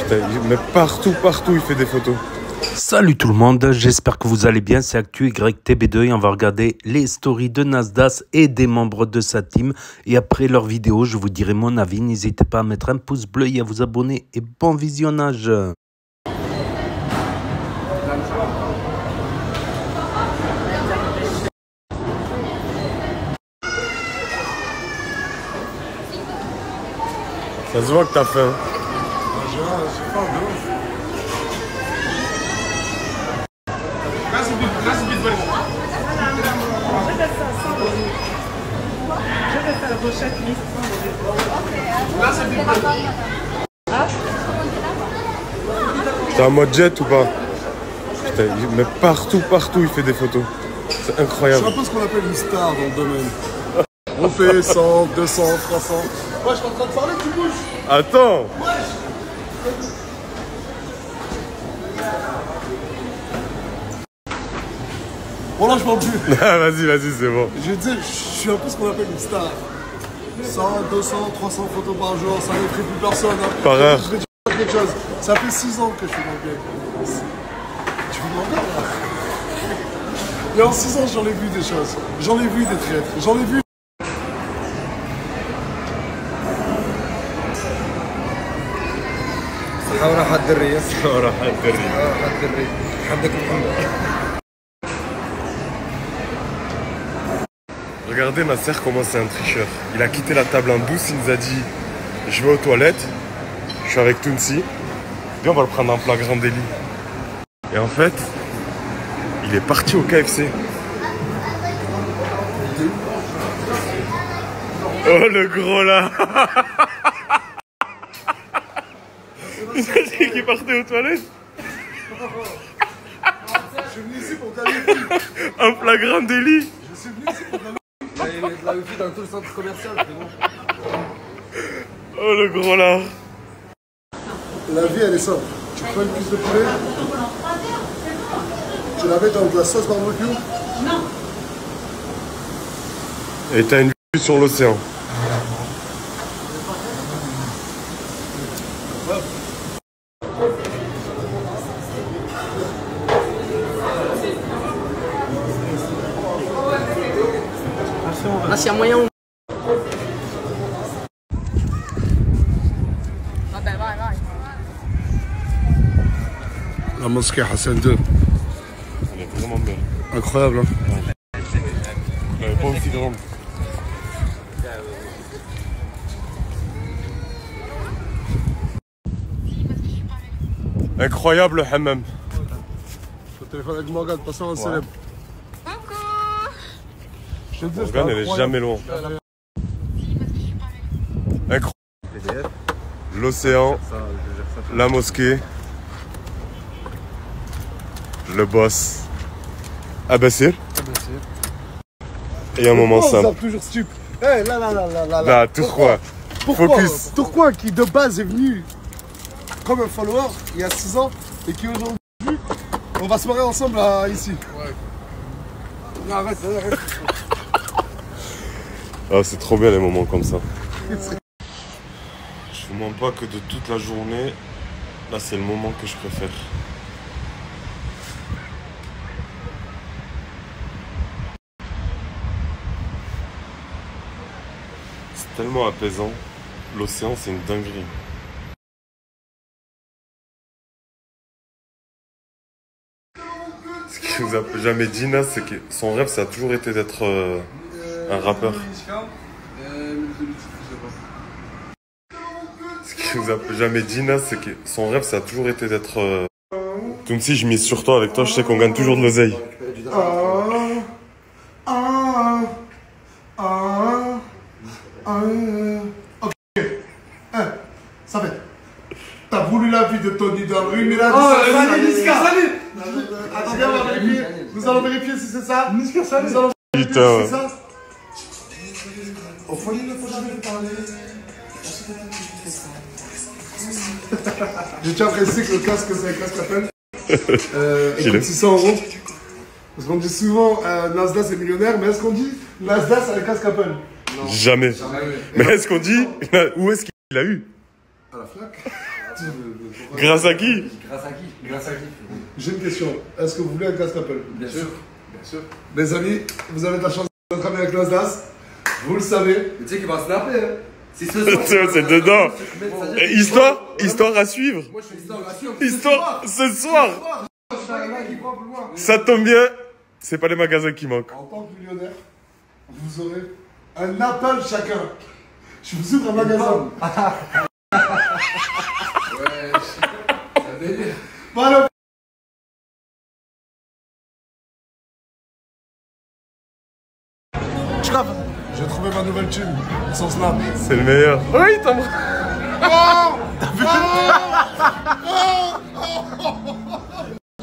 Mais partout, il fait des photos. Salut tout le monde, j'espère que vous allez bien, c'est ActuYTB2 et on va regarder les stories de Nasdas et des membres de sa team. Et après leur vidéo, je vous dirai mon avis, n'hésitez pas à mettre un pouce bleu et à vous abonner et bon visionnage. Ça se voit que t'as faim. J'ai faim de ouf. T'es en mode jet ou pas? Putain, mais partout, il fait des photos. C'est incroyable. C'est un peu ce qu'on appelle une star dans le domaine. On fait 100, 200, 300. Moi, je suis en train de parler, tu bouges. Attends. Bon, là, je parle plus. Vas-y, c'est bon. Je disais, je suis un peu ce qu'on appelle une star. 100, 200, 300 photos par jour, ça n'effraie plus personne. Hein. Par heure. Je vais dire quelque chose. Ça fait 6 ans que je suis dans le game. Tu veux demander là? Et en 6 ans, j'en ai vu des choses. J'en ai vu des traîtres. J'en ai vu. Regardez Nasser comment c'est un tricheur. Il a quitté la table en douce, il nous a dit je vais aux toilettes, je suis avec Tounsi, puis on va le prendre en flagrant délit. Et en fait, il est parti au KFC. Oh le gros là. Il a dit qu'il partait aux toilettes. Je suis venu ici pour qualifier. En flagrant délit. Je suis venu ici pour qualifier. Il y a de la wifi dans tout le centre commercial, c'est bon. Oh le gros là. La vie, elle est simple. Tu prends une cuisse de poulet, tu la mets dans de la sauce barbecue. Non. Et t'as une vue sur l'océan. Là, s'il y a moyen. La mosquée Hassan II. Elle est vraiment belle. Incroyable, hein. Elle est pas aussi grande. Incroyable le hammam. Au téléphone avec Morgane, passons un célèbre. Je te dis, Morgane, elle est jamais loin. Incroyable. L'océan, la mosquée, le boss, Abassir. Et un moment simple. Toujours stup. Hey, là. Pourquoi? Focus. Pourquoi qui de base est venu comme un follower il y a 6 ans et qui aujourd'hui on va se marier ensemble ici. Ouais. Non, arrête. Ah, c'est trop bien les moments comme ça. Je vous mens pas que de toute la journée, là c'est le moment que je préfère. C'est tellement apaisant. L'océan, c'est une dinguerie. Ce qu'il nous a jamais dit, Nas, c'est que son rêve, ça a toujours été d'être un rappeur. Ce qu'il nous a jamais dit, Nas, c'est que son rêve, ça a toujours été d'être... Tounsi, je mise sur toi, avec toi, je sais qu'on gagne toujours de l'oseille. Ok. Ça fait. T'as voulu la vie de Tony dans le rue, mais là, salut Niska, salut. Attendez, on va vérifier. Nous allons vérifier si c'est ça. Niska, salut. Nous allons vérifier si c'est ça. Au fond, il ne faut jamais parler. Je tiens à préciser que le casque, c'est un casque Apple. Il coûte 600 €. Parce qu'on dit souvent Nasdas est millionnaire, mais est-ce qu'on dit Nasdas a un casque Apple? Non. Jamais. Mais est-ce qu'on dit où est-ce qu'il a eu? À la Fnac. Grâce à qui? Grâce à qui? Grâce à qui? J'ai une question. Est-ce que vous voulez un casse-appel? Bien sûr. Bien sûr. Les amis, vous avez de la chance d'être amis avec Nasdas. Vous le savez. Mais tu sais qu'il va snapper, hein. Si ce soir, C'est dedans. Et histoire à suivre. Moi, je fais histoire à suivre. Histoire ce soir. Ça tombe bien. C'est pas les magasins qui manquent. En tant que millionnaire, vous aurez un appel chacun. Je vous ouvre un magasin. Ouais, c'est un délire. Voilà. J'ai trouvé ma nouvelle thune, son snap. C'est le meilleur. Oui, t'as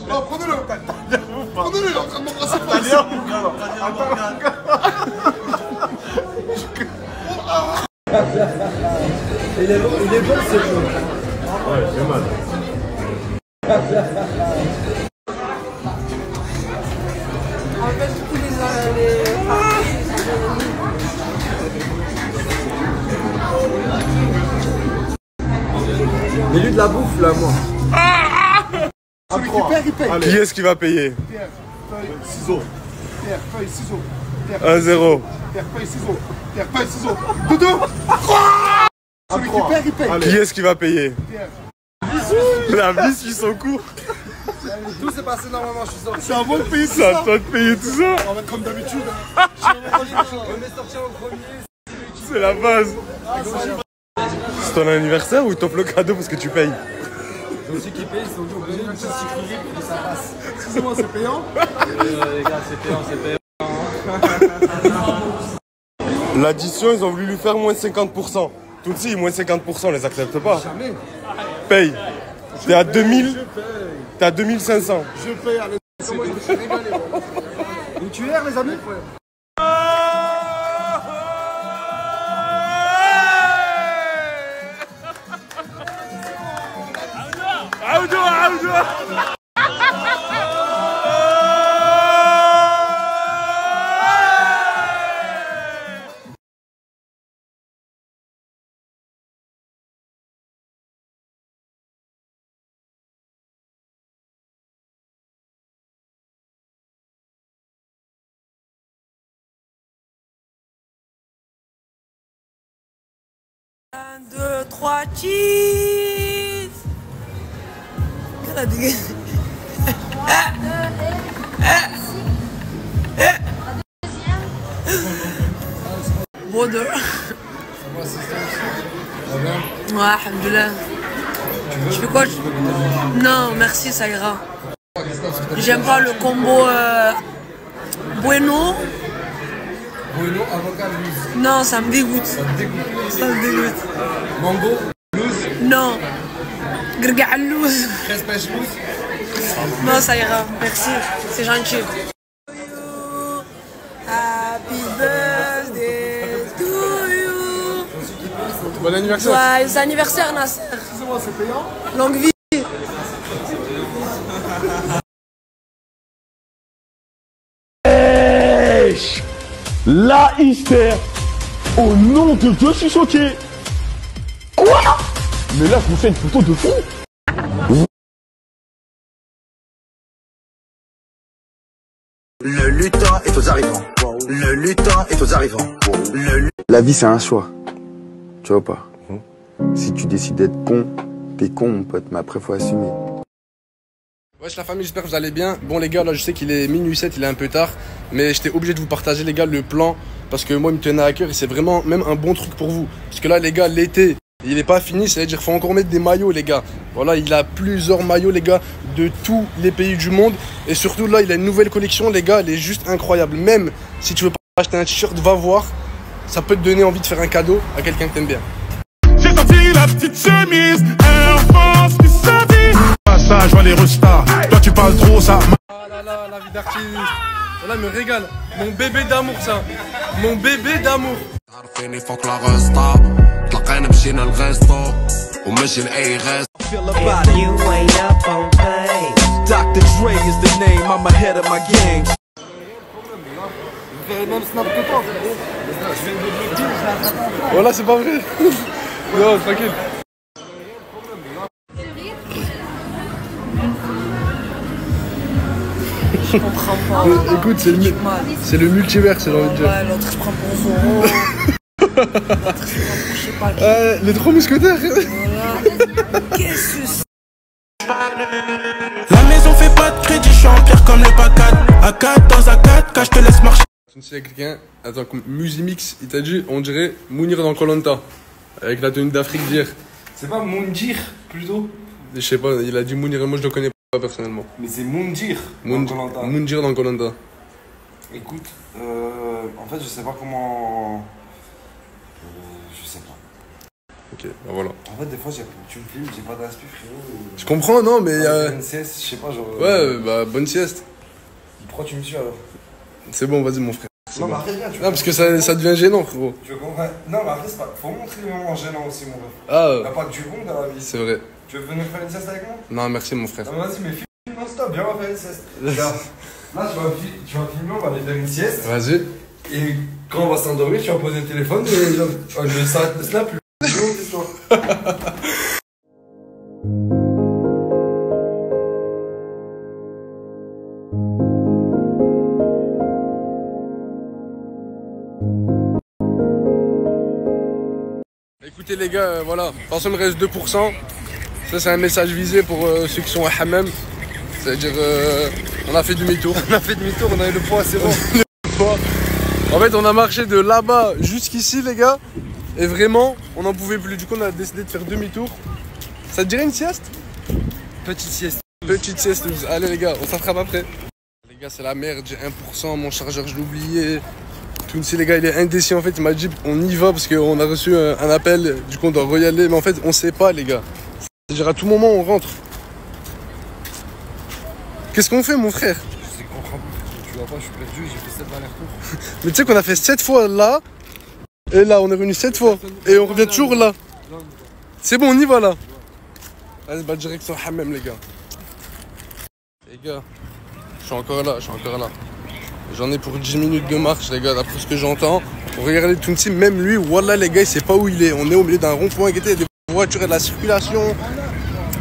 Oh, prenez-le. Prenez-le, il est en train de m'embrasser. Il est bon, c'est bon. Ouais, j'ai mal. En fait, tous les Mais lui de la bouffe là, moi. Celui qui perd, il paye. Qui est-ce qui va payer? Pierre, feuille, ciseaux. Pierre, feuille, ciseaux. 1-0. Pierre, feuille, ciseaux. Pierre, feuille, ciseaux. Doudou. Celui qui perd, il paye. Qui est-ce qui va payer? Pierre. La vie suit son cours. Tout s'est passé normalement, je suis sorti. C'est à moi de payer tout C'est à ça. toi de payer tout ça. On va être comme d'habitude. On est sorti en premier. C'est la base. C'est ton anniversaire ou ils t'offrent le cadeau parce que tu payes? J'ai aussi kiffé, ils sont dit obligés de me sécuriser pour que ça passe. Excusez-moi, c'est payant? Les gars, c'est payant. L'addition, ils ont voulu lui faire moins 50%. Tout de suite, moins 50%, on les accepte pas. Jamais. Paye. T'es à 2000. T'es à 2500. Je paye, allez. Comment je me suis régalé. Une cuillère, les amis? Un, deux, trois, cheese. Quelle a dégueu. Bon deux. Ouais, alhamdoulilah. Je fais quoi? Non, merci, ça ira. J'aime pas le combo bueno. Bueno, avocat, loose. Non, ça me dégoûte. Ça te dégoûte. Ça me dégoûte. Mango, loose. Non. Grgalouz. Fraise pêche loose. Non, ça ira. Merci. C'est gentil. Happy birthday to you. Bon anniversaire. Joyeux anniversaire, Nasser. Excusez-moi, c'est payant? Longue vie. La hystère. Au nom de Dieu, je suis choqué. Quoi? Mais là, je vous fais une photo de fou. Le lutin est aux arrivants. Le lutin est aux arrivants. La vie, c'est un choix. Tu vois pas? Si tu décides d'être con, t'es con, mon pote, mais après, faut assumer. Wesh la famille, j'espère que vous allez bien. Bon les gars, là je sais qu'il est minuit 7, il est un peu tard, mais j'étais obligé de vous partager les gars le plan parce que moi il me tenait à cœur et c'est vraiment même un bon truc pour vous. Parce que là les gars, l'été, il est pas fini, c'est-à-dire qu'il faut encore mettre des maillots les gars. Voilà, il a plusieurs maillots les gars de tous les pays du monde et surtout là il a une nouvelle collection les gars, elle est juste incroyable. Même si tu veux pas acheter un t-shirt, va voir, ça peut te donner envie de faire un cadeau à quelqu'un que t'aimes bien. J'ai sorti la petite chemise, Air Force qui s'habille. Passage, vois les restas. Toi, tu parles trop, ça. Ah là là, la vie d'artiste. Voilà, me régale. Mon bébé d'amour, ça. Mon bébé d'amour. عارفيني فوق لاغسطا تلقينا مشينا الغسطو ومشي لاي غسط You ain't up on things. Dr. Dre is the name, I'm ahead of my gang. Voilà, c'est pas vrai. Non, tranquille. Je comprends pas. Écoute, c'est le multivers, j'ai envie de dire. Ouais, l'autre se prend pour Zoro. L'autre se prend pour je sais pas qui. Les trois mousquetaires. Voilà. Qu'est-ce que c'est? La maison fait pas de crédit, je suis en pierre comme les pacades. À 4 dans un 4, quand je te laisse marcher. Tu sais, quelqu'un, attends, comme Musimix, il t'a dit, on dirait Mounir dans Koh Lanta. Avec la tenue d'Afrique d'hier. C'est pas Moundir plutôt? Je sais pas, il a dit Mounir et moi je le connais pas personnellement. Mais c'est Moundir. Moundir dans Koh Lanta. Écoute, en fait, je sais pas comment. Je sais pas. Ok, bah voilà. En fait, des fois, tu me filmes, j'ai pas d'inspi, frérot. Je comprends, non, mais. Bonne sieste, je sais pas, genre. Ouais, bah, bonne sieste. Pourquoi tu me suis alors? C'est bon, vas-y, mon frère. Non, mais arrête bien, tu vois. Non, parce que ça devient gênant, frérot. Tu veux comprendre? Non, mais après, c'est pas. Faut montrer les moments gênants aussi, mon frère. Ah. Y'a pas que du bon dans la vie. C'est vrai. Tu veux venir faire une sieste avec moi? Non, merci, mon frère. Non, mais vas-y, mais filme non-stop, viens, on va faire une sieste. Regarde. Là, tu vas filmer, on va aller faire une sieste. Vas-y. Et quand on va s'endormir, tu vas poser le téléphone et le snap, plus. Écoutez les gars, voilà, parce qu'il me reste 2%. Ça c'est un message visé pour ceux qui sont à Hammam. C'est-à-dire on a fait demi-tour. On a fait demi-tour, on a eu le poids, c'est bon. En fait on a marché de là-bas jusqu'ici les gars. Et vraiment, on n'en pouvait plus. Du coup on a décidé de faire demi-tour. Ça te dirait une sieste? Petite sieste. Petite sieste. Allez les gars, on s'attrape après. Les gars c'est la merde, j'ai 1%, mon chargeur je l'ai oublié. Tounsi les gars il est indécis en fait, il m'a dit on y va parce qu'on a reçu un appel, du coup on doit y aller, mais en fait on sait pas les gars. C'est-à-dire à tout moment on rentre. Qu'est-ce qu'on fait mon frère? Je sais comprendre, tu vois pas, je suis perdu, j'ai fait 7 allers-retours. Mais tu sais qu'on a fait 7 fois là, et là on est revenu 7 fois, et on revient toujours là. C'est bon on y va là. Allez bah direction Hammam les gars. Les gars, je suis encore là. J'en ai pour 10 minutes de marche, les gars, d'après ce que j'entends. Regardez Tounsi, même lui, wallah, les gars, il sait pas où il est. On est au milieu d'un rond-point, il y a des voitures et de la circulation.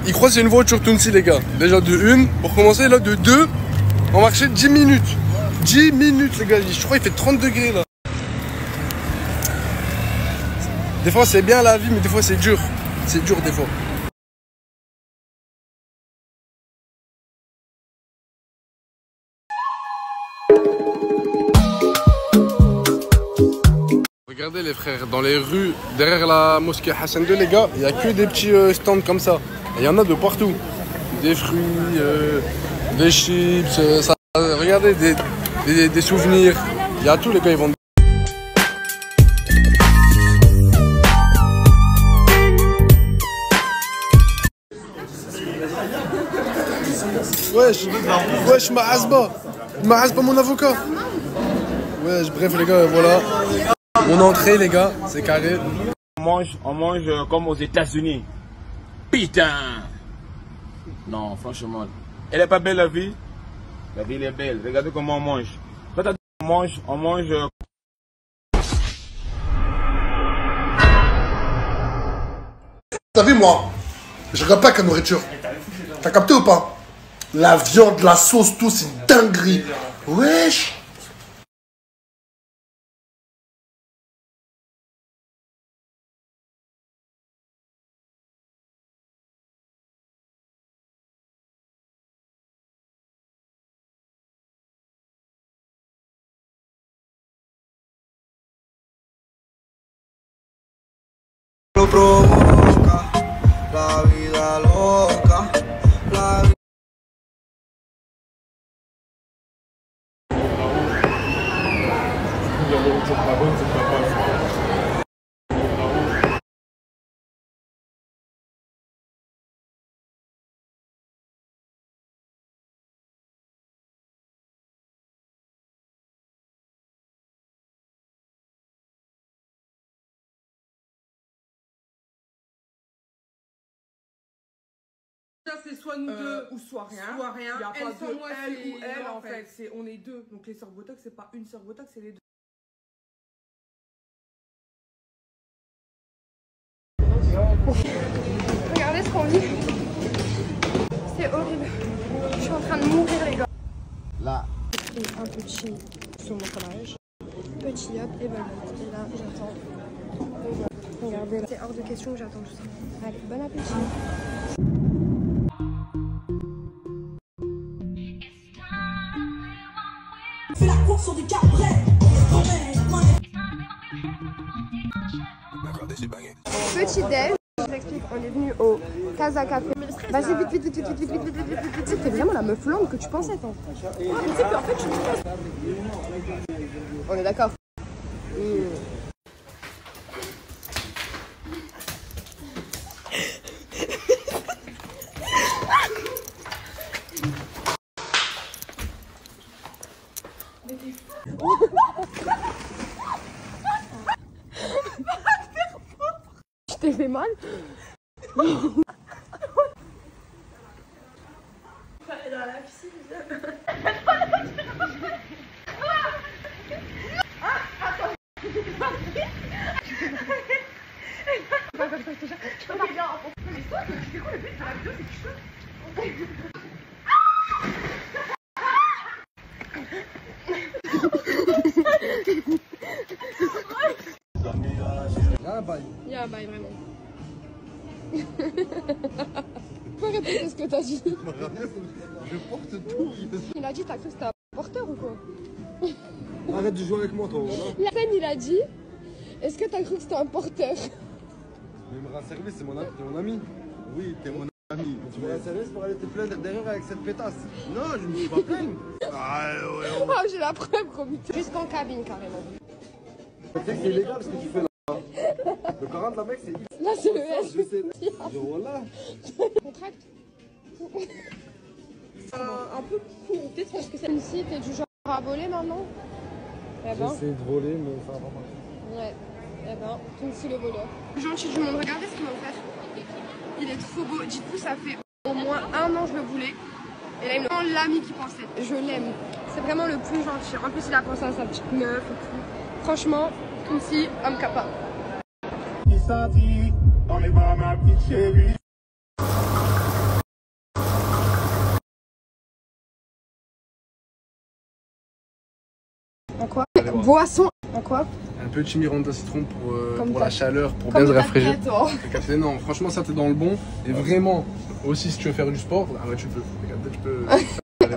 Il croit que c'est une voiture Tounsi, les gars. Déjà de 1, pour commencer, là, de 2, on marchait 10 minutes. 10 minutes, les gars. Je crois qu'il fait 30 degrés, là. Des fois, c'est bien la vie, mais des fois, c'est dur. C'est dur, des fois. Regardez les frères, dans les rues, derrière la mosquée Hassan II, les gars, il n'y a que des petits stands comme ça. Et il y en a de partout. Des fruits, des chips, regardez, des souvenirs. Il y a tout les gars, ils vendent. Wesh, ma hasba mon avocat. Wesh, bref les gars, voilà. Mon entrée les gars, c'est carré. On mange comme aux États-Unis. Putain! Non, franchement. Elle est pas belle la vie? La vie elle est belle. Regardez comment on mange. On mange. T'as vu moi? Je regarde pas que la nourriture. T'as capté ou pas? La viande, la sauce, tout, c'est une dinguerie. Wesh! Lo provoca, la vida loca, la vida. C'est soit nous deux ou soit rien. Soit rien. Y a Elle pas sans de moi, elle c'est ou elle en en fait. fait. On est deux. Donc les sœurs Botox, c'est pas une sœur Botox, c'est les deux. Regardez ce qu'on vit. C'est horrible. Je suis en train de mourir les gars. Là. Et un petit sur mon fromage. Petit hop et baguette. Et là, j'attends. Regardez, c'est hors de question que j'attends tout ça. Allez, bon appétit. Fais la course sur du cabret. Petit déj. Je vous explique, on est venu au Casa Café. Vas-y, vite. T'es vraiment la meuf longue que tu pensais, toi. En fait, on est d'accord. Je t'ai fait mal. Dans la piscine. Il y a un bail, vraiment. Tu peux répéter ce que t'as dit? Je porte tout. Il a dit, t'as cru que c'était un porteur ou quoi? Arrête de jouer avec moi, toi. La peine, il a dit, est-ce que t'as cru que c'était un porteur? Mais il me rend service, c'est mon ami. Oui, t'es mon ami. Tu me rends service pour aller te plaindre derrière avec cette pétasse? Non, je ne suis pas plaindre. Oh, j'ai la preuve, gros mytho. Jusqu'en cabine, carrément. Tu sais que c'est illégal ce que tu fais là. Le 40 la mec, c'est... Là, c'est le S. Je sais. Voilà. Contracte. Un peu court, peut-être parce que c'est ici, t'es du genre à voler maintenant? Eh ben. J'essaie de voler, mais ça va pas marcher. Ouais. Eh ben, tu me suis le voleur. Gentil du monde, regardez ce qu'il m'a offert. Il est trop beau. Dites-vous, ça fait au moins 1 an je le voulais. Et là, il me prend l'ami qui pensait. Je l'aime. C'est vraiment le plus gentil. En plus, il a pensé à sa petite meuf et tout. Franchement, Tounsi, homme capable. On est pas ma petite chérie. En quoi? Boisson. En quoi? Un petit Miranda citron pour la chaleur, pour bien se rafraîchir. Non, franchement, ça t'es dans le bon. Et vraiment, aussi si tu veux faire du sport, ah ouais, tu peux. Tu peux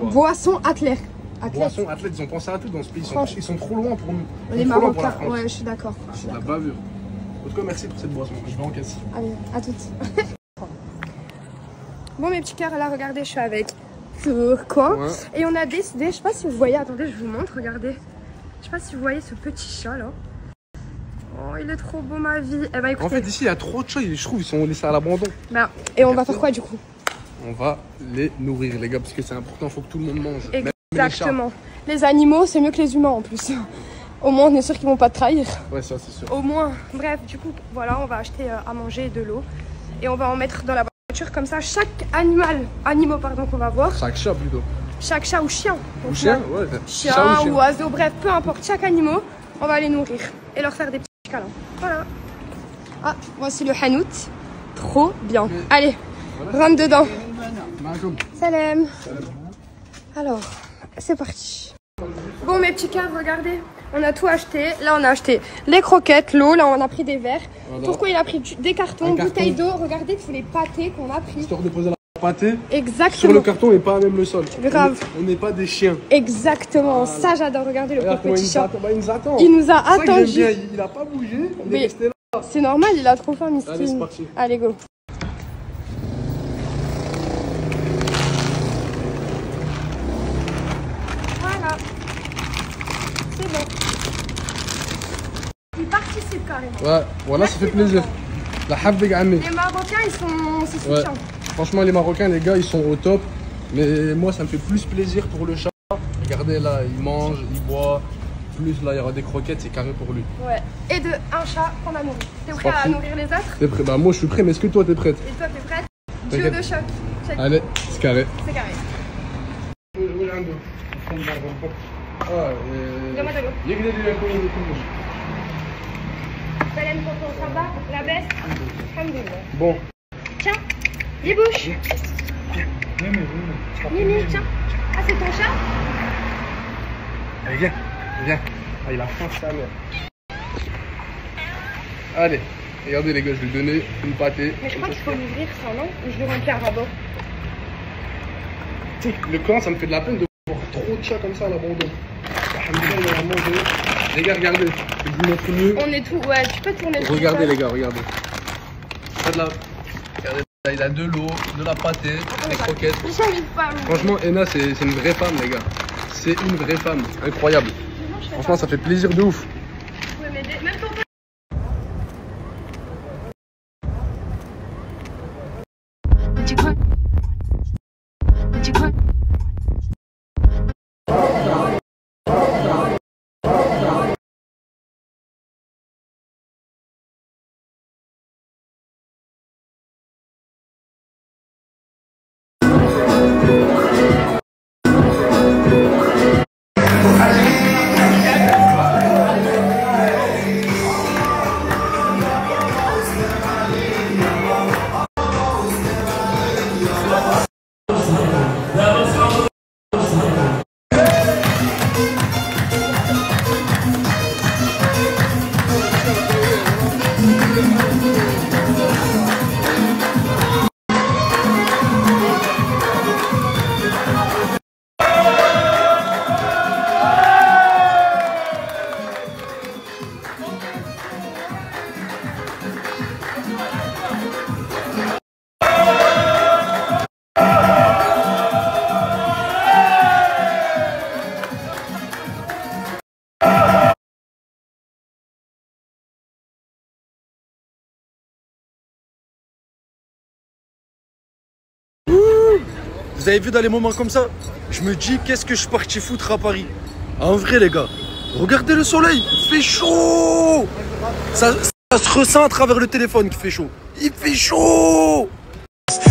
Boisson athlète. Boisson athlète, ils ont pensé à tout dans ce pays. Ils sont trop loin pour nous. Les Marocains, ouais, je suis d'accord. C'est de la bavure. En tout cas, merci pour cette boisson. Je vais en caisse. Allez, à toutes. Bon, mes petits cœurs, là, regardez, je suis avec Turquois. Ouais. Et on a décidé, je sais pas si vous voyez, attendez, je vous montre, regardez. Je sais pas si vous voyez ce petit chat là. Oh, il est trop beau, ma vie. Eh ben, écoutez, en fait, ici, il y a trop de chats, je trouve, ils sont laissés à l'abandon. Bah, et on va faire quoi du coup? On va les nourrir, les gars, parce que c'est important, il faut que tout le monde mange. Exactement. Les animaux, c'est mieux que les humains en plus. Au moins, on est sûr qu'ils vont pas te trahir. Ouais, ça, c'est sûr. Au moins. Bref, du coup, voilà, on va acheter à manger et de l'eau. Et on va en mettre dans la voiture, comme ça, chaque animaux qu'on va voir. Chaque chat plutôt. Chaque chat ou chien. Ou chien, ouais. Chien ou oiseau, bref, peu importe. Chaque animal, on va les nourrir et leur faire des petits câlins. Voilà. Ah, voici le hanout. Trop bien. Allez, rentre dedans. Salam. Alors, c'est parti. Bon, mes petits cœurs, regardez. On a tout acheté. Là, on a acheté les croquettes, l'eau. Là, on a pris des verres. Voilà. Pourquoi il a pris des cartons, bouteilles d'eau? Regardez tous les pâtés qu'on a pris. Histoire de poser la pâté exactement sur le carton et pas à même le sol. Grave. On n'est pas des chiens. Exactement. Voilà. Ça, j'adore. Regardez le pauvre petit chat. Il nous attend. Il nous a attendu. Il a pas bougé. On est resté là. C'est normal, il a trop faim, Miskin. Allez, c'est parti. Allez, go. Voilà. C'est bon. Il participe carrément. Ouais, voilà, ça fait plaisir. La habig ami. Les Marocains, ils sont soutiens. Franchement, les Marocains, les gars, ils sont au top. Mais moi, ça me fait plus plaisir pour le chat. Regardez là, il mange, il boit. Plus là, il y aura des croquettes, c'est carré pour lui. Ouais. Et de un chat qu'on a nourri. T'es prêt à nourrir les autres? T'es prêt? Bah, moi, je suis prêt, mais est-ce que toi, t'es prête? Et toi, t'es prête? Duo de choc. Check. Allez, c'est carré. C'est carré. Salam tonton, ça va? La baisse? Alhamdoulilah. Bon. Tiens, les bouches. Mimi, tiens. Ah, c'est ton chat? Allez, viens, viens. Ah, il a faim, sa mère. Allez, regardez les gars, je vais lui donner une pâtée. Mais je crois qu'il faut l'ouvrir ça, non? Ou je vais remplir d'abord. Le camp, ça me fait de la peine de voir trop de chats comme ça à l'abandon. Alhamdoulilah, il a mangé. Les gars, regardez, je vous montre mieux. On est tout, ouais, tu peux tourner le Regardez les gars, regardez. Regardez là, il a de l'eau, de la pâtée, des croquettes. J'arrive pas. Franchement, Ena, c'est une vraie femme, les gars. C'est une vraie femme, incroyable. Franchement, ça fait plaisir de ouf. Vous pouvez m'aider, même ton père. Vous avez vu dans les moments comme ça, je me dis qu'est-ce que je suis parti foutre à Paris. En vrai les gars, regardez le soleil, il fait chaud. Ça se ressent à travers le téléphone qu'il fait chaud. Il fait chaud.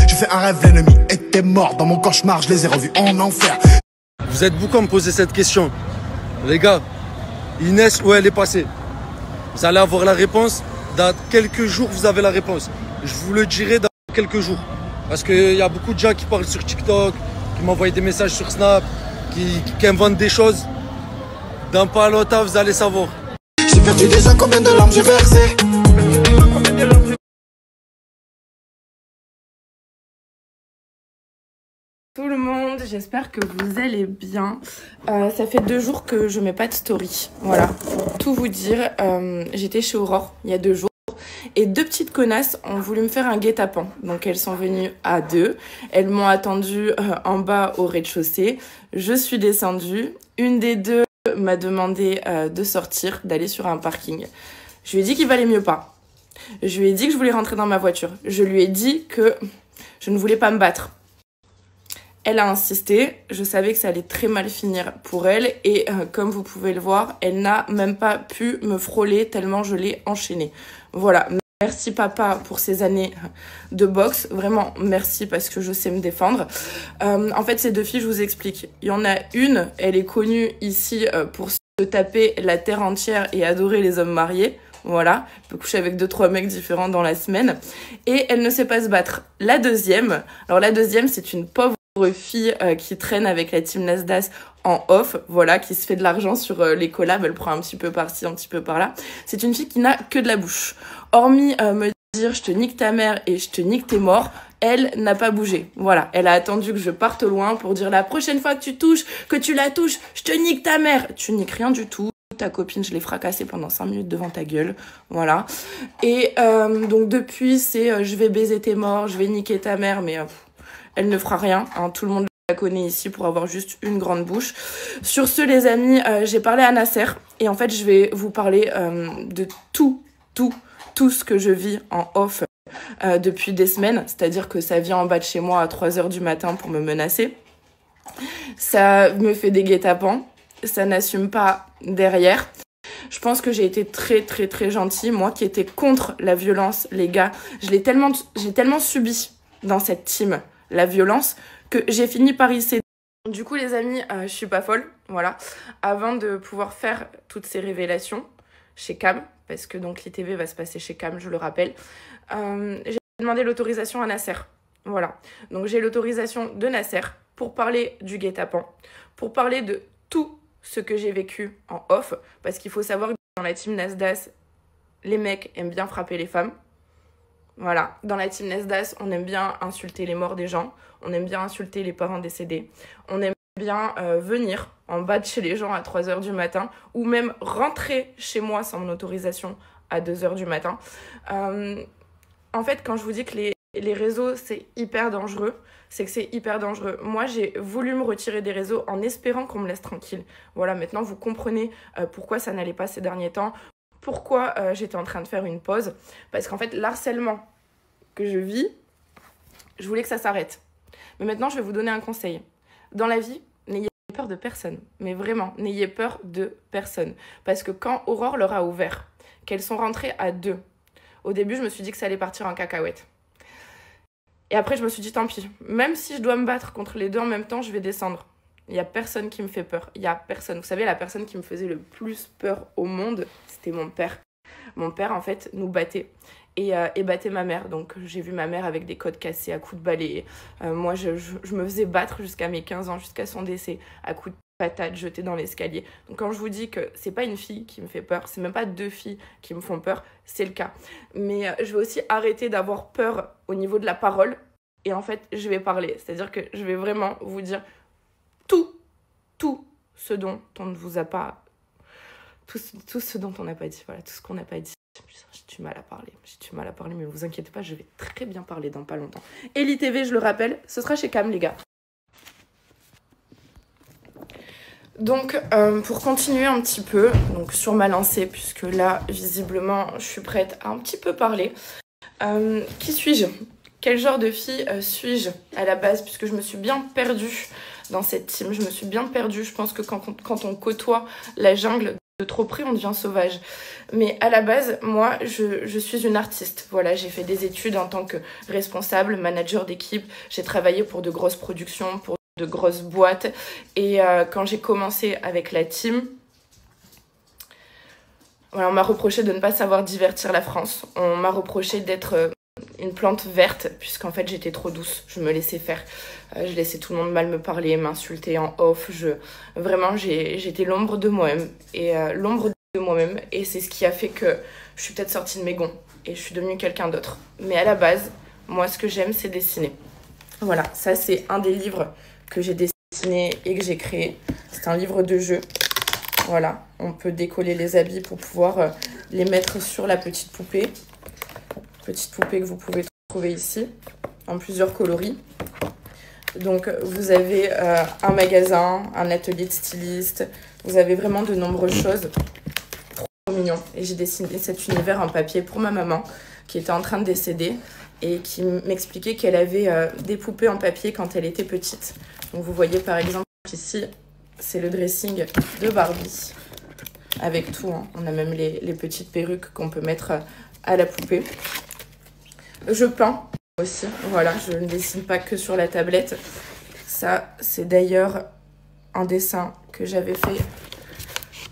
J'ai fait un rêve, l'ennemi était mort. Dans mon cauchemar, je les ai revus en enfer. Vous êtes beaucoup à me poser cette question. Les gars, Inès, où elle est passée? Vous allez avoir la réponse. Dans quelques jours, vous avez la réponse. Je vous le dirai dans quelques jours. Parce qu'il y a beaucoup de gens qui parlent sur TikTok, qui m'envoient des messages sur Snap, qui inventent des choses. Dans pas longtemps, vous allez savoir. J'ai perdu déjà combien de larmes j'ai versé. Tout le monde, j'espère que vous allez bien. Ça fait 2 jours que je mets pas de story. Voilà, pour tout vous dire, j'étais chez Aurore il y a 2 jours. Et 2 petites connasses ont voulu me faire un guet-apens. Donc elles sont venues à 2. Elles m'ont attendue en bas au rez-de-chaussée. Je suis descendue. Une des 2 m'a demandé de sortir, d'aller sur un parking. Je lui ai dit qu'il valait mieux pas. Je lui ai dit que je voulais rentrer dans ma voiture. Je lui ai dit que je ne voulais pas me battre. Elle a insisté, je savais que ça allait très mal finir pour elle et comme vous pouvez le voir, elle n'a même pas pu me frôler tellement je l'ai enchaînée. Voilà, merci papa pour ces années de boxe, vraiment merci parce que je sais me défendre. En fait, ces 2 filles, je vous explique. Il y en a une, elle est connue ici pour se taper la terre entière et adorer les hommes mariés. Voilà, elle peut coucher avec 2-3 mecs différents dans la semaine. Et elle ne sait pas se battre. La deuxième, alors la deuxième, c'est une pauvre fille qui traîne avec la team Nasdaq en off, voilà, qui se fait de l'argent sur les collabs, elle prend un petit peu par-ci, un petit peu par-là. C'est une fille qui n'a que de la bouche. Hormis me dire je te nique ta mère et je te nique tes morts, elle n'a pas bougé. Voilà, elle a attendu que je parte loin pour dire la prochaine fois que tu touches, que tu la touches, je te nique ta mère. Tu niques rien du tout. Ta copine, je l'ai fracassée pendant 5 minutes devant ta gueule, voilà. Et donc depuis, c'est je vais baiser tes morts, je vais niquer ta mère, mais elle ne fera rien, hein. Tout le monde la connaît ici pour avoir juste une grande bouche. Sur ce, les amis, j'ai parlé à Nasser et en fait, je vais vous parler de tout ce que je vis en off depuis des semaines. C'est-à-dire que ça vient en bas de chez moi à 3h du matin pour me menacer. Ça me fait des guet-apens. Ça n'assume pas derrière. Je pense que j'ai été très gentille. Moi qui étais contre la violence, les gars, j'ai tellement subi dans cette team la violence que j'ai fini par y céder. Du coup, les amis, je suis pas folle, voilà. Avant de pouvoir faire toutes ces révélations chez Cam, parce que donc l'ITV va se passer chez Cam, je le rappelle, j'ai demandé l'autorisation à Nasser. Voilà. Donc j'ai l'autorisation de Nasser pour parler du guet-apens, pour parler de tout ce que j'ai vécu en off, parce qu'il faut savoir que dans la team Nasdas, les mecs aiment bien frapper les femmes. Voilà, dans la team Nasdas, on aime bien insulter les morts des gens, on aime bien insulter les parents décédés, on aime bien venir en bas de chez les gens à 3 h du matin, ou même rentrer chez moi sans mon autorisation à 2 h du matin. En fait, quand je vous dis que les réseaux, c'est hyper dangereux, c'est que c'est hyper dangereux. Moi, j'ai voulu me retirer des réseaux en espérant qu'on me laisse tranquille. Voilà, maintenant, vous comprenez pourquoi ça n'allait pas ces derniers temps, pourquoi j'étais en train de faire une pause. Parce qu'en fait, l'harcèlement que je vis, je voulais que ça s'arrête. Mais maintenant, je vais vous donner un conseil. Dans la vie, n'ayez peur de personne. Mais vraiment, n'ayez peur de personne. Parce que quand Aurore leur a ouvert, qu'elles sont rentrées à 2, au début, je me suis dit que ça allait partir en cacahuète. Et après, je me suis dit, tant pis. Même si je dois me battre contre les deux en même temps, je vais descendre. Il n'y a personne qui me fait peur. Il n'y a personne. Vous savez, la personne qui me faisait le plus peur au monde, c'était mon père. Mon père, en fait, nous battait. Et battait ma mère. Donc, j'ai vu ma mère avec des côtes cassées à coups de balai. Moi, je me faisais battre jusqu'à mes 15 ans, jusqu'à son décès, à coups de patates jetées dans l'escalier. Donc, quand je vous dis que c'est pas une fille qui me fait peur, c'est même pas 2 filles qui me font peur, c'est le cas. Mais je vais aussi arrêter d'avoir peur au niveau de la parole. Et en fait, je vais parler. C'est-à-dire que je vais vraiment vous dire tout ce dont on ne vous a pas... Tout ce dont on n'a pas dit. Voilà, tout ce qu'on n'a pas dit. J'ai du mal à parler. Mais vous inquiétez pas, je vais très bien parler dans pas longtemps. Eli TV, je le rappelle, ce sera chez Cam, les gars. Donc, pour continuer un petit peu, donc sur ma lancée, puisque là, visiblement, je suis prête à un petit peu parler. Qui suis-je ? Quel genre de fille suis-je à la base ? Puisque je me suis bien perdue dans cette team. Je me suis bien perdue. Je pense que quand on côtoie la jungle de trop près, on devient sauvage. Mais à la base, moi, je suis une artiste. Voilà, j'ai fait des études en tant que responsable, manager d'équipe. J'ai travaillé pour de grosses productions, pour de grosses boîtes. Et quand j'ai commencé avec la team, voilà, on m'a reproché de ne pas savoir divertir la France. On m'a reproché d'être une plante verte, puisqu'en fait j'étais trop douce, je me laissais faire. Je laissais tout le monde mal me parler, m'insulter en off. Vraiment, j'étais l'ombre de moi-même. Et c'est ce qui a fait que je suis peut-être sortie de mes gonds et je suis devenue quelqu'un d'autre. Mais à la base, moi, ce que j'aime, c'est dessiner. Voilà, ça, c'est un des livres que j'ai dessiné et que j'ai créé. C'est un livre de jeu. Voilà, on peut décoller les habits pour pouvoir les mettre sur la petite poupée. Petite poupée que vous pouvez trouver ici, en plusieurs coloris. Donc, vous avez un magasin, un atelier de styliste. Vous avez vraiment de nombreuses choses. Trop mignon. Et j'ai dessiné cet univers en papier pour ma maman, qui était en train de décéder et qui m'expliquait qu'elle avait des poupées en papier quand elle était petite. Donc, vous voyez par exemple ici, c'est le dressing de Barbie. Avec tout, hein. On a même les petites perruques qu'on peut mettre à la poupée. Je peins aussi, voilà, je ne dessine pas que sur la tablette. Ça, c'est d'ailleurs un dessin que j'avais fait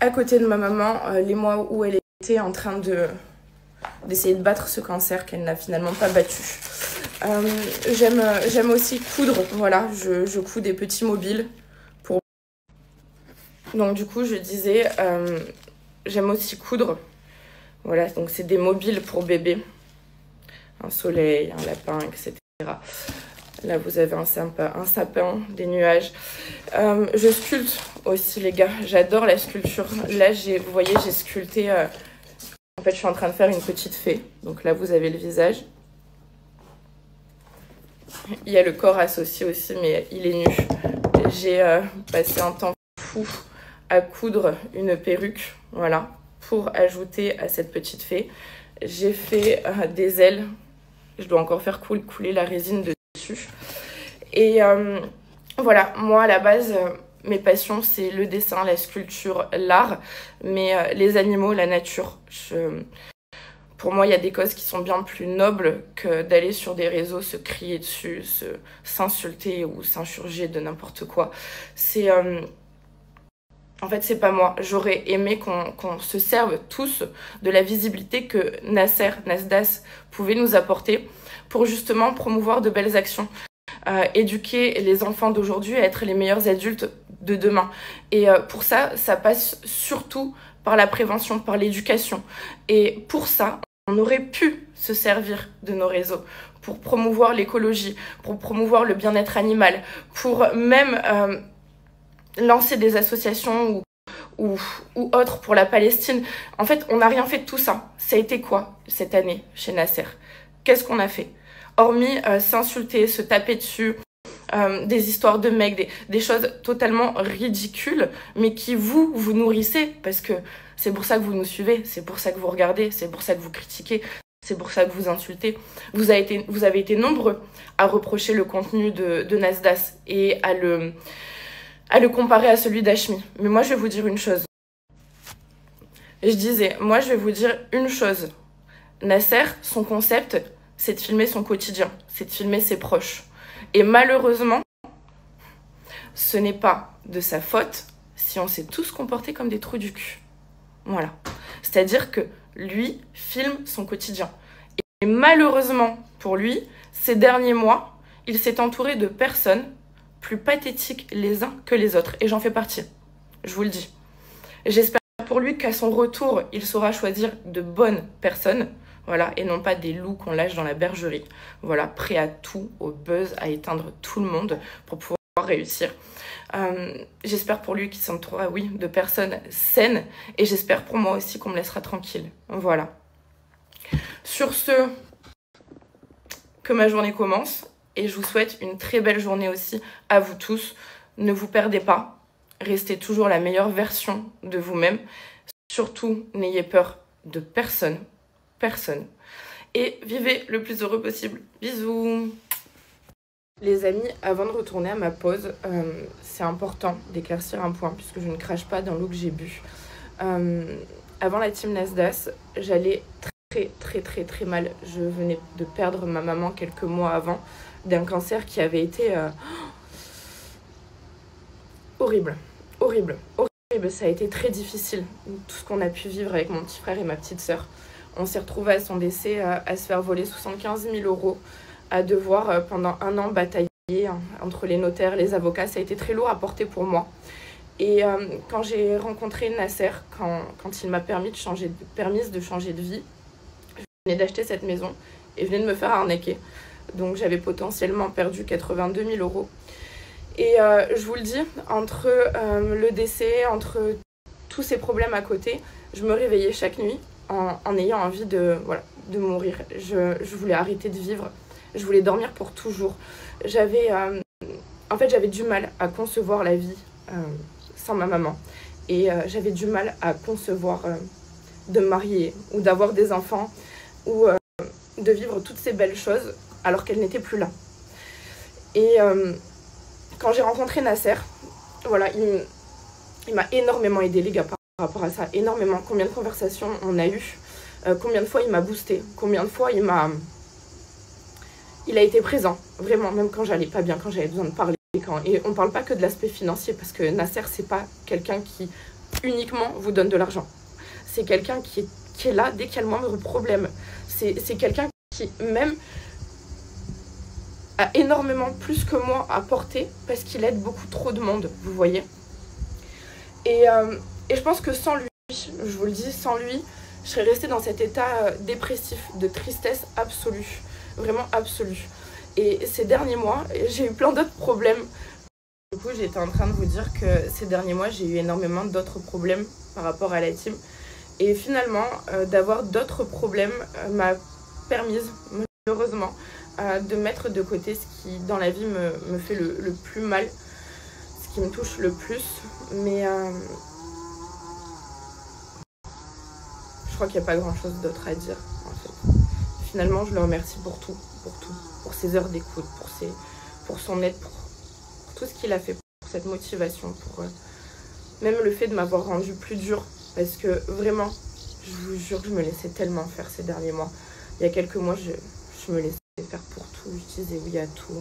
à côté de ma maman les mois où elle était en train d'essayer de battre ce cancer qu'elle n'a finalement pas battu. J'aime aussi coudre, voilà, je couds des petits mobiles. Donc du coup, je disais, j'aime aussi coudre. Voilà, donc c'est des mobiles pour bébé. Un soleil, un lapin, etc. Là, vous avez un sapin, des nuages. Je sculpte aussi, les gars. J'adore la sculpture. Là, vous voyez, j'ai sculpté... En fait, je suis en train de faire une petite fée. Donc là, vous avez le visage. Il y a le corps associé aussi, mais il est nu. J'ai passé un temps fou à coudre une perruque, voilà, pour ajouter à cette petite fée. J'ai fait des ailes. Je dois encore faire couler la résine dessus. Et voilà, moi à la base, mes passions, c'est le dessin, la sculpture, l'art, mais les animaux, la nature. Pour moi, il y a des causes qui sont bien plus nobles que d'aller sur des réseaux se crier dessus, s'insulter ou s'insurger de n'importe quoi. C'est... En fait, c'est pas moi. J'aurais aimé qu'on se serve tous de la visibilité que Nasdas pouvait nous apporter pour justement promouvoir de belles actions. Éduquer les enfants d'aujourd'hui à être les meilleurs adultes de demain. Et pour ça, ça passe surtout par la prévention, par l'éducation. Et pour ça, on aurait pu se servir de nos réseaux pour promouvoir l'écologie, pour promouvoir le bien-être animal, pour même lancer des associations ou autres pour la Palestine. En fait, on n'a rien fait de tout ça. Ça a été quoi cette année chez Nasser? Qu'est-ce qu'on a fait? Hormis s'insulter, se taper dessus, des histoires de mecs, des choses totalement ridicules, mais qui vous nourrissez, parce que c'est pour ça que vous nous suivez, c'est pour ça que vous regardez, c'est pour ça que vous critiquez, c'est pour ça que vous insultez. Vous avez été nombreux à reprocher le contenu de Nasdas et à le comparer à celui d'Hashmi. Mais moi, je vais vous dire une chose. Moi, je vais vous dire une chose. Nasser, son concept, c'est de filmer son quotidien, c'est de filmer ses proches. Et malheureusement, ce n'est pas de sa faute si on s'est tous comportés comme des trous du cul. Voilà. C'est-à-dire que lui filme son quotidien. Et malheureusement pour lui, ces derniers mois, il s'est entouré de personnes plus pathétiques les uns que les autres. Et j'en fais partie. Je vous le dis. J'espère pour lui qu'à son retour, il saura choisir de bonnes personnes. Voilà, et non pas des loups qu'on lâche dans la bergerie. Voilà, prêt à tout, au buzz, à éteindre tout le monde pour pouvoir réussir. J'espère pour lui qu'il s'entourera, oui, de personnes saines. Et j'espère pour moi aussi qu'on me laissera tranquille. Voilà. Sur ce, que ma journée commence. Et je vous souhaite une très belle journée aussi à vous tous. Ne vous perdez pas. Restez toujours la meilleure version de vous-même. Surtout, n'ayez peur de personne. Personne. Et vivez le plus heureux possible. Bisous. Les amis, avant de retourner à ma pause, c'est important d'éclaircir un point puisque je ne crache pas dans l'eau que j'ai bu. Avant la team Nasdas, j'allais très mal. Je venais de perdre ma maman quelques mois avant d'un cancer qui avait été horrible. Ça a été très difficile, tout ce qu'on a pu vivre avec mon petit frère et ma petite sœur. On s'est retrouvés à son décès à se faire voler 75 000 €, à devoir pendant 1 an batailler entre les notaires, les avocats. Ça a été très lourd à porter pour moi. Et quand j'ai rencontré Nasser, quand il m'a permis de changer de vie, je venais d'acheter cette maison et je venais de me faire arnaquer. Donc j'avais potentiellement perdu 82 000 €. Et je vous le dis, entre le décès, entre tous ces problèmes à côté, je me réveillais chaque nuit en ayant envie de mourir. Je voulais arrêter de vivre. Je voulais dormir pour toujours. J'avais du mal à concevoir la vie sans ma maman. Et j'avais du mal à concevoir de me marier ou d'avoir des enfants ou de vivre toutes ces belles choses alors qu'elle n'était plus là. Et quand j'ai rencontré Nasser, voilà, il m'a énormément aidé, les gars, par rapport à ça. Énormément. Combien de conversations on a eu, combien de fois il m'a boosté, combien de fois il a été présent, vraiment, même quand j'allais pas bien, quand j'avais besoin de parler. Et on parle pas que de l'aspect financier, parce que Nasser, c'est pas quelqu'un qui uniquement vous donne de l'argent. C'est quelqu'un qui est là dès qu'il y a le moindre problème. C'est quelqu'un qui, même, a énormément plus que moi à porter, parce qu'il aide beaucoup trop de monde, vous voyez. Et je pense que sans lui, je vous le dis, sans lui, je serais restée dans cet état dépressif, de tristesse absolue, vraiment absolue. Et ces derniers mois, j'ai eu plein d'autres problèmes. Du coup, j'étais en train de vous dire que ces derniers mois, j'ai eu énormément d'autres problèmes par rapport à la team. Et finalement, d'avoir d'autres problèmes m'a permise, malheureusement, de mettre de côté ce qui, dans la vie, me fait le plus mal, ce qui me touche le plus. Mais je crois qu'il n'y a pas grand-chose d'autre à dire, en fait. Finalement, je le remercie pour tout. Pour ses heures d'écoute, pour son aide, pour tout ce qu'il a fait, pour cette motivation, pour même le fait de m'avoir rendu plus dur. Parce que vraiment, je vous jure que je me laissais tellement faire ces derniers mois. Il y a quelques mois, je me laissais faire pour tout. Je disais oui à tout.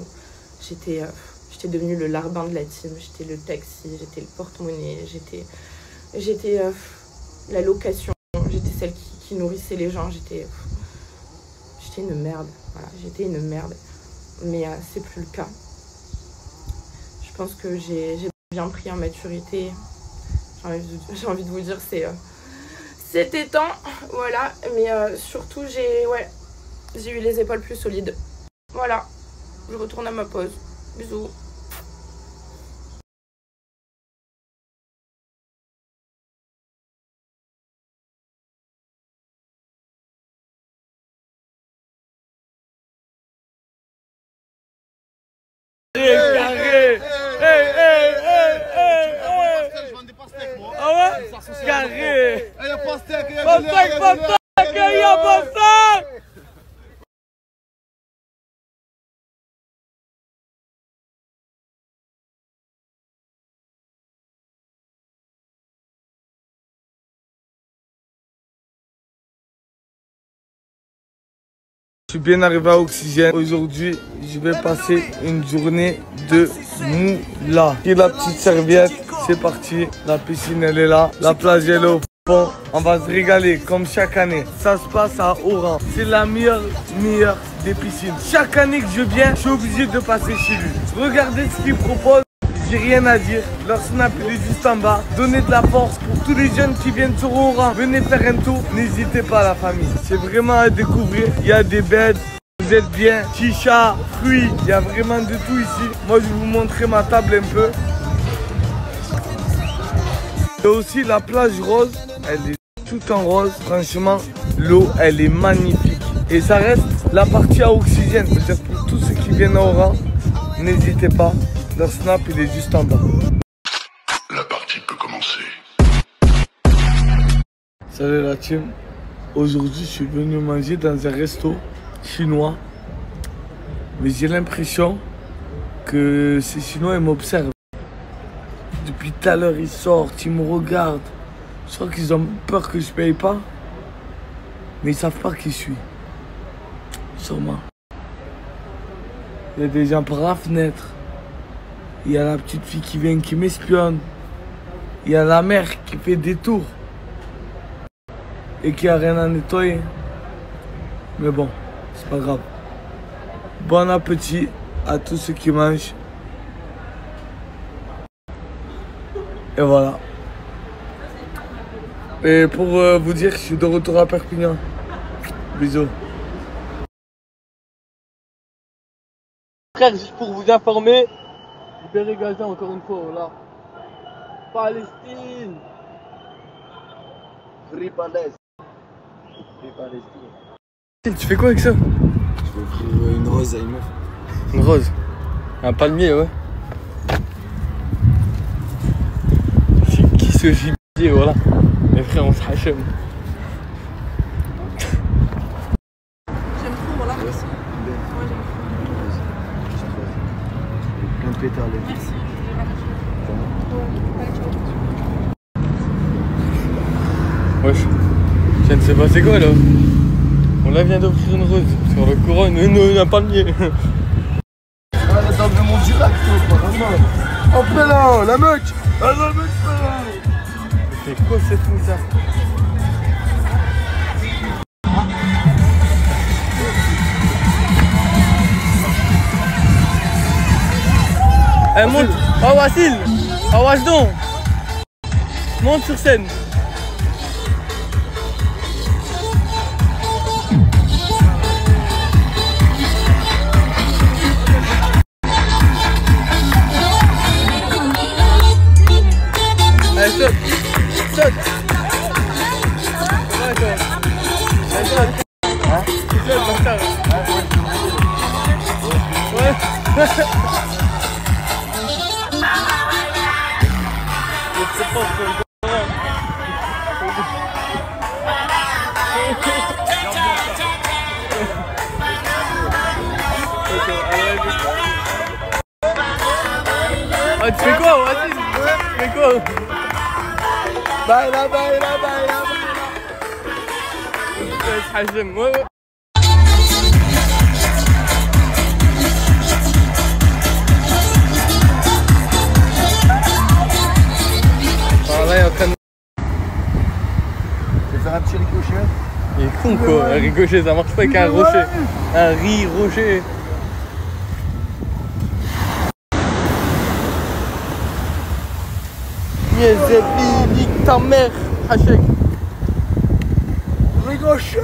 J'étais devenue le larbin de la team. J'étais le taxi, j'étais le porte-monnaie, j'étais la location. J'étais celle qui nourrissait les gens. J'étais une merde. Voilà, j'étais une merde. Mais c'est plus le cas. Je pense que j'ai bien pris en maturité. J'ai envie de vous dire, c'était temps, voilà. Mais surtout, j'ai eu les épaules plus solides. Voilà, je retourne à ma pause. Bisous. Carré. Ah ouais? Carré. Il y a pastèque, il y a pastèque. Je suis bien arrivé à Oxygène. Aujourd'hui, je vais passer une journée de moula. Et la petite serviette, c'est parti. La piscine, elle est là. La plage, elle est au fond. On va se régaler comme chaque année. Ça se passe à Oran. C'est la meilleure des piscines. Chaque année que je viens, je suis obligé de passer chez lui. Regardez ce qu'il propose. J'ai rien à dire, leur snap il est juste en bas. Donnez de la force pour tous les jeunes qui viennent sur Oran. Venez faire un tour, n'hésitez pas la famille. C'est vraiment à découvrir, il y a des beds, vous êtes bien, chicha, fruits, il y a vraiment de tout ici. Moi je vais vous montrer ma table un peu. Et aussi la plage rose, elle est toute en rose. Franchement, l'eau elle est magnifique. Et ça reste la partie à Oxygène, c'est-à-dire pour tous ceux qui viennent à Oran, n'hésitez pas. Leur snap, il est juste en bas. La partie peut commencer. Salut la team. Aujourd'hui, je suis venu manger dans un resto chinois. Mais j'ai l'impression que ces Chinois, ils m'observent. Depuis tout à l'heure, ils sortent, ils me regardent. Je crois qu'ils ont peur que je paye pas. Mais ils savent pas qui je suis. Sûrement. Il y a des gens par la fenêtre. Il y a la petite fille qui vient, qui m'espionne. Il y a la mère qui fait des tours. Et qui a rien à nettoyer. Mais bon, c'est pas grave. Bon appétit à tous ceux qui mangent. Et voilà. Et pour vous dire, je suis de retour à Perpignan. Bisous. Frère, juste pour vous informer, libéré Gaza encore une fois, voilà. Palestine. Free Palestine. Free Palestine. Tu fais quoi avec ça? Je vais offrir une rose à une meuf. Une rose? Un palmier, ouais. Qui se gibier, voilà. Les frères, on se hachem. J'aime trop, voilà. Ouais, plein de pétards, les Merci. Wesh, je viens de se passer quoi là? On là vient d'offrir une rose sur le couronne, un palmier. Ah, là, dans mon direct, oh là, la meute. Ah, la meute, c'est quoi cette moussa? Eh, monte. Oh, Wassil. Oh, Wasdon. Monte sur scène. Allez, saute. Saute. Ouais, toi. Allez, saute. Hein? Tu sautes, bâtard. Ouais. C'est pas pour le ah, tu fais quoi, Wassil? Tu fais quoi? Baila. حجم ouais. Là, il est en train de... Tu veux faire un petit ricochet? Il est con quoi, un ricochet, ça marche pas avec un rocher. Un rocher. Niezeli, nique ta mère, Hachek. Rigoche.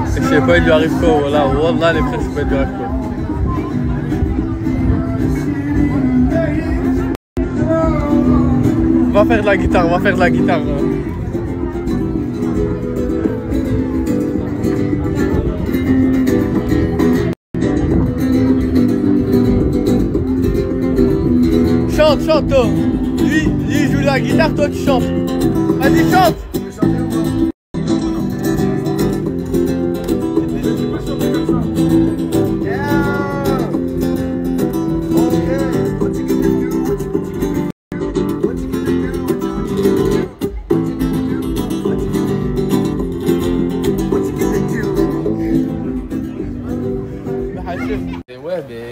Je sais pas, il lui arrive quoi, voilà, wallah les frères, je sais pas, il lui arrive quoi. On va faire de la guitare, on va faire de la guitare. Chante, chante toi. Lui il joue de la guitare, toi tu chantes. Vas-y, chante.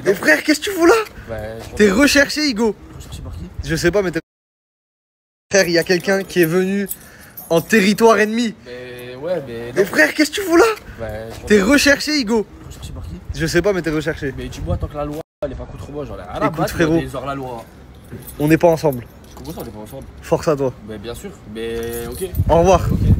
Mais frère, qu'est-ce que tu fous là? T'es recherché, Igo. Recherché par qui? Je sais pas, mais t'es... Frère, il y a quelqu'un qui est venu en territoire ennemi. Mais ouais, mais frère, qu'est-ce que tu fous là? T'es recherché, Igo. Recherché par qui? Je sais pas, mais t'es recherché. Mais dis-moi, tant que la loi, elle est pas contre moi, genre... Écoute, frérot, la loi. On n'est pas ensemble. Comment ça, on n'est pas ensemble? Force à toi. Mais bien sûr, mais ok. Au revoir. Okay.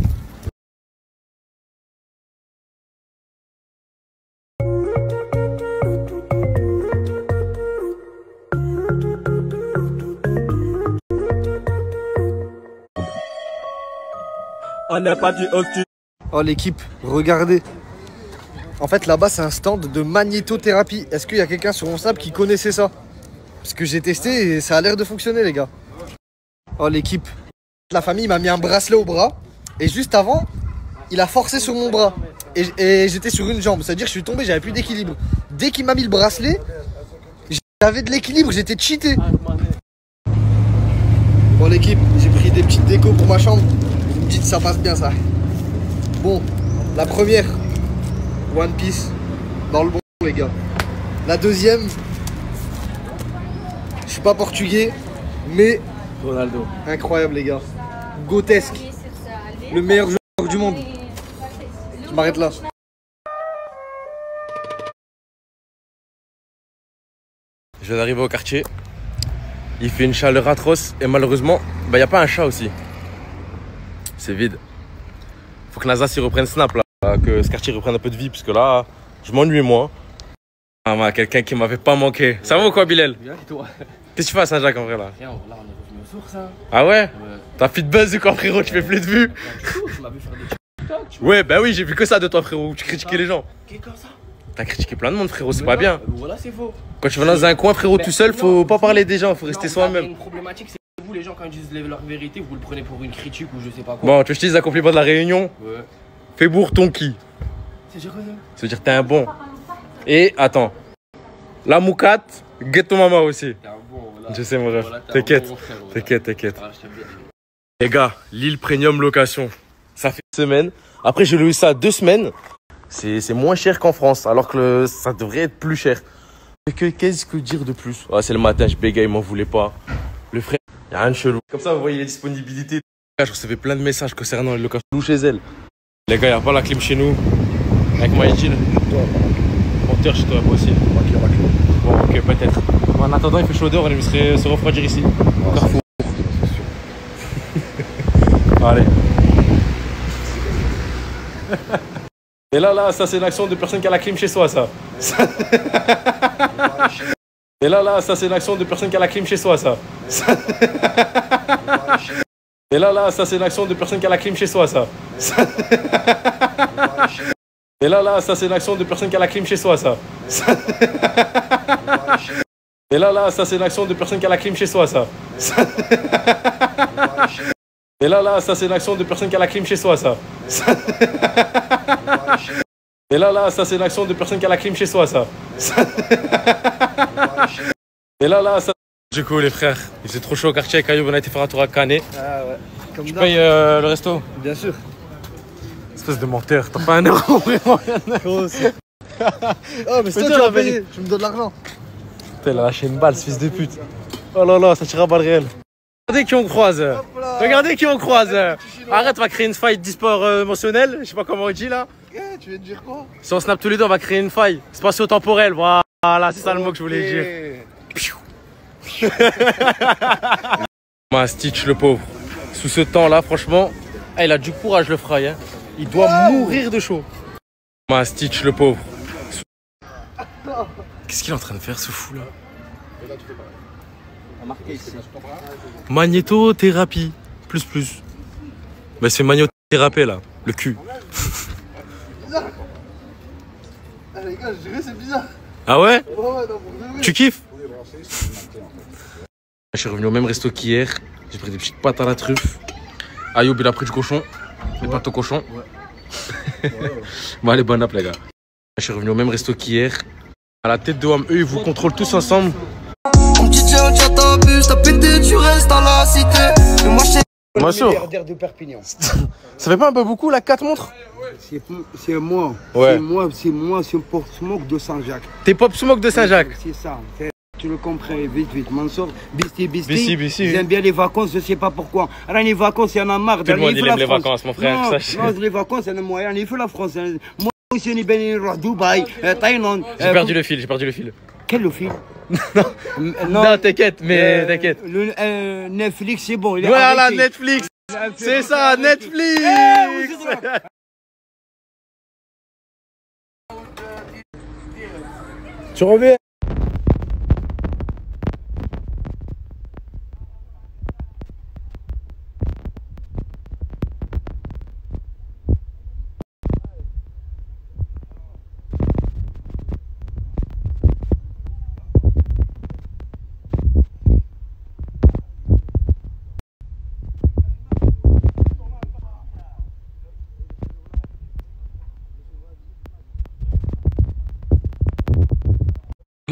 On n'est pas du hostie. Oh l'équipe, regardez. En fait là-bas c'est un stand de magnétothérapie. Est-ce qu'il y a quelqu'un sur mon snap qui connaissait ça? Parce que j'ai testé et ça a l'air de fonctionner les gars. Oh l'équipe. La famille m'a mis un bracelet au bras. Et juste avant, il a forcé sur mon bras. Et j'étais sur une jambe. C'est-à-dire que je suis tombé, j'avais plus d'équilibre. Dès qu'il m'a mis le bracelet, j'avais de l'équilibre, j'étais cheaté. Bon l'équipe, j'ai pris des petites décos pour ma chambre. Vous me dites ça passe bien ça. Bon, la première, One Piece, dans le bon les gars. La deuxième, je suis pas portugais, mais Ronaldo. Incroyable les gars. Gotesque. Le meilleur joueur du monde. Je m'arrête là. Je viens d'arriver au quartier. Il fait une chaleur atroce et malheureusement, il n'y a pas un chat aussi. C'est vide. Faut que Nazas s'y reprenne Snap là, que ce quartier reprenne un peu de vie parce que là, je m'ennuie moi. Ah, quelqu'un qui m'avait pas manqué. Ça va ou quoi, Bilal? Bien et toi? Qu'est-ce que tu fais à Saint-Jacques en vrai là? Rien, là on est revenu aux sources hein. Ah ouais? T'as fait de buzz ou quoi frérot? Tu fais plus de vues? Tu m'as vu faire des TikTok. Ouais, bah oui, j'ai vu que ça de toi frérot, tu critiquais les gens. Comme ça? T'as critiqué plein de monde frérot, c'est pas bien. Voilà, c'est faux. Quand tu vas dans un coin frérot tout seul, faut pas parler des gens, faut rester soi-même. Une problématique, c'est que vous les gens quand ils disent leur vérité, vous le prenez pour une critique ou je sais pas quoi. Bon, tu veux que je te dise un compliment de la Réunion? Ouais. Fais bourre ton qui? C'est dire quoi ça? Ça veut dire que t'es un bon. Et attends. La moucate, guette ton maman aussi. Bon, voilà. Je sais mon rêve. Voilà, t'inquiète, bon frère, voilà. T'inquiète. Ah, les gars, l'île Premium Location, ça fait une semaine. Après j'ai eu ça 2 semaines. C'est moins cher qu'en France, alors que ça devrait être plus cher. Qu'est-ce que dire de plus? Ah, c'est le matin, je bégaye, il m'en voulait pas. Le frère, y'a rien de chelou. Comme ça, vous voyez les disponibilités. Je recevais plein de messages concernant les locations chez elle. Les gars, y'a pas la clim chez nous. Avec moi et Gilles. Compteur chez toi aussi. Bon, ok, peut-être. En attendant, il fait chaud dehors, on aimerait se refroidir ici. Carrefour. Allez. Et là, ça c'est l'action de personne qui a la clim chez soi, ça. Et là, ça c'est l'action de personne qui a la clim chez soi, ça. Et là, ça c'est l'action de personne qui a la clim chez soi, ça. Et là, ça c'est l'action de personne qui a la clim chez soi, ça. Et là, ça c'est l'action de personne qui a la clim chez soi, ça. Et là, ça c'est l'action de personne qui a la clim chez soi, ça. Et là, ça c'est l'action de personne qui a la clim chez soi, ça. Et là, ça... Du coup, les frères, il faisait trop chaud au quartier avec Ayoub, on a été faire un tour à Canet. Ah ouais. Comme tu payes le resto? Bien sûr. Espèce de menteur, t'as pas 1 euro, vraiment rien. Oh, mais c'est toi qui vas payer, tu me donnes l'argent. Putain, il a lâché une balle, ce fils de pute. Oh là là, ça tire à balle réelle. Regardez qui on croise. Regardez qui on croise. Arrête, on va créer une faille d'e-sport émotionnel. Je sais pas comment on dit là. Tu veux dire quoi? Si on snap tous les deux, on va créer une faille spatio-temporelle. Voilà, c'est ça le mot que je voulais dire. Stitch le pauvre. Sous ce temps-là, franchement, il a du courage le fry. Hein. Il doit mourir de chaud. Stitch le pauvre. Qu'est-ce qu'il est en train de faire ce fou là? Magnétothérapie. Plus. Mais c'est magnétothérapie là. Le cul. Ah, les gars, je dirais c'est bizarre. Ah ouais? Ouais, non, pour de vrai. Tu kiffes? Je suis revenu au même resto qu'hier. J'ai pris des petites pâtes à la truffe. Ayoub, il a pris du cochon. Des pâtes au cochon. Bon, allez, bonne app, les gars. Je suis revenu au même resto qu'hier. À la tête de WAM, eux, ils vous contrôlent tous ensemble. On dit tiens, t'abuses, t'as pété, tu restes à la cité. Mais moi, je Bien sûr. Milliardaire de Perpignan. Ça fait pas un peu beaucoup, la 4 montres? C'est moi. Ouais. C'est moi, c'est Pop Smoke de Saint-Jacques. T'es Pop Smoke de Saint-Jacques? C'est ça. Tu le comprends vite. Mansour, Bisti. Bisti. J'aime bien les vacances, je sais pas pourquoi. Alors, les vacances, il y en a marre. Tout le monde, il aime les vacances, mon frère. Non, les vacances, il y en a moyen. Il faut la France. Moi aussi, on est bien à Dubaï, Thaïlande. J'ai perdu le fil. Quel le fil? Non, t'inquiète, mais t'inquiète. Netflix, c'est bon. Voilà, Netflix. C'est ça, Netflix. Tu reviens?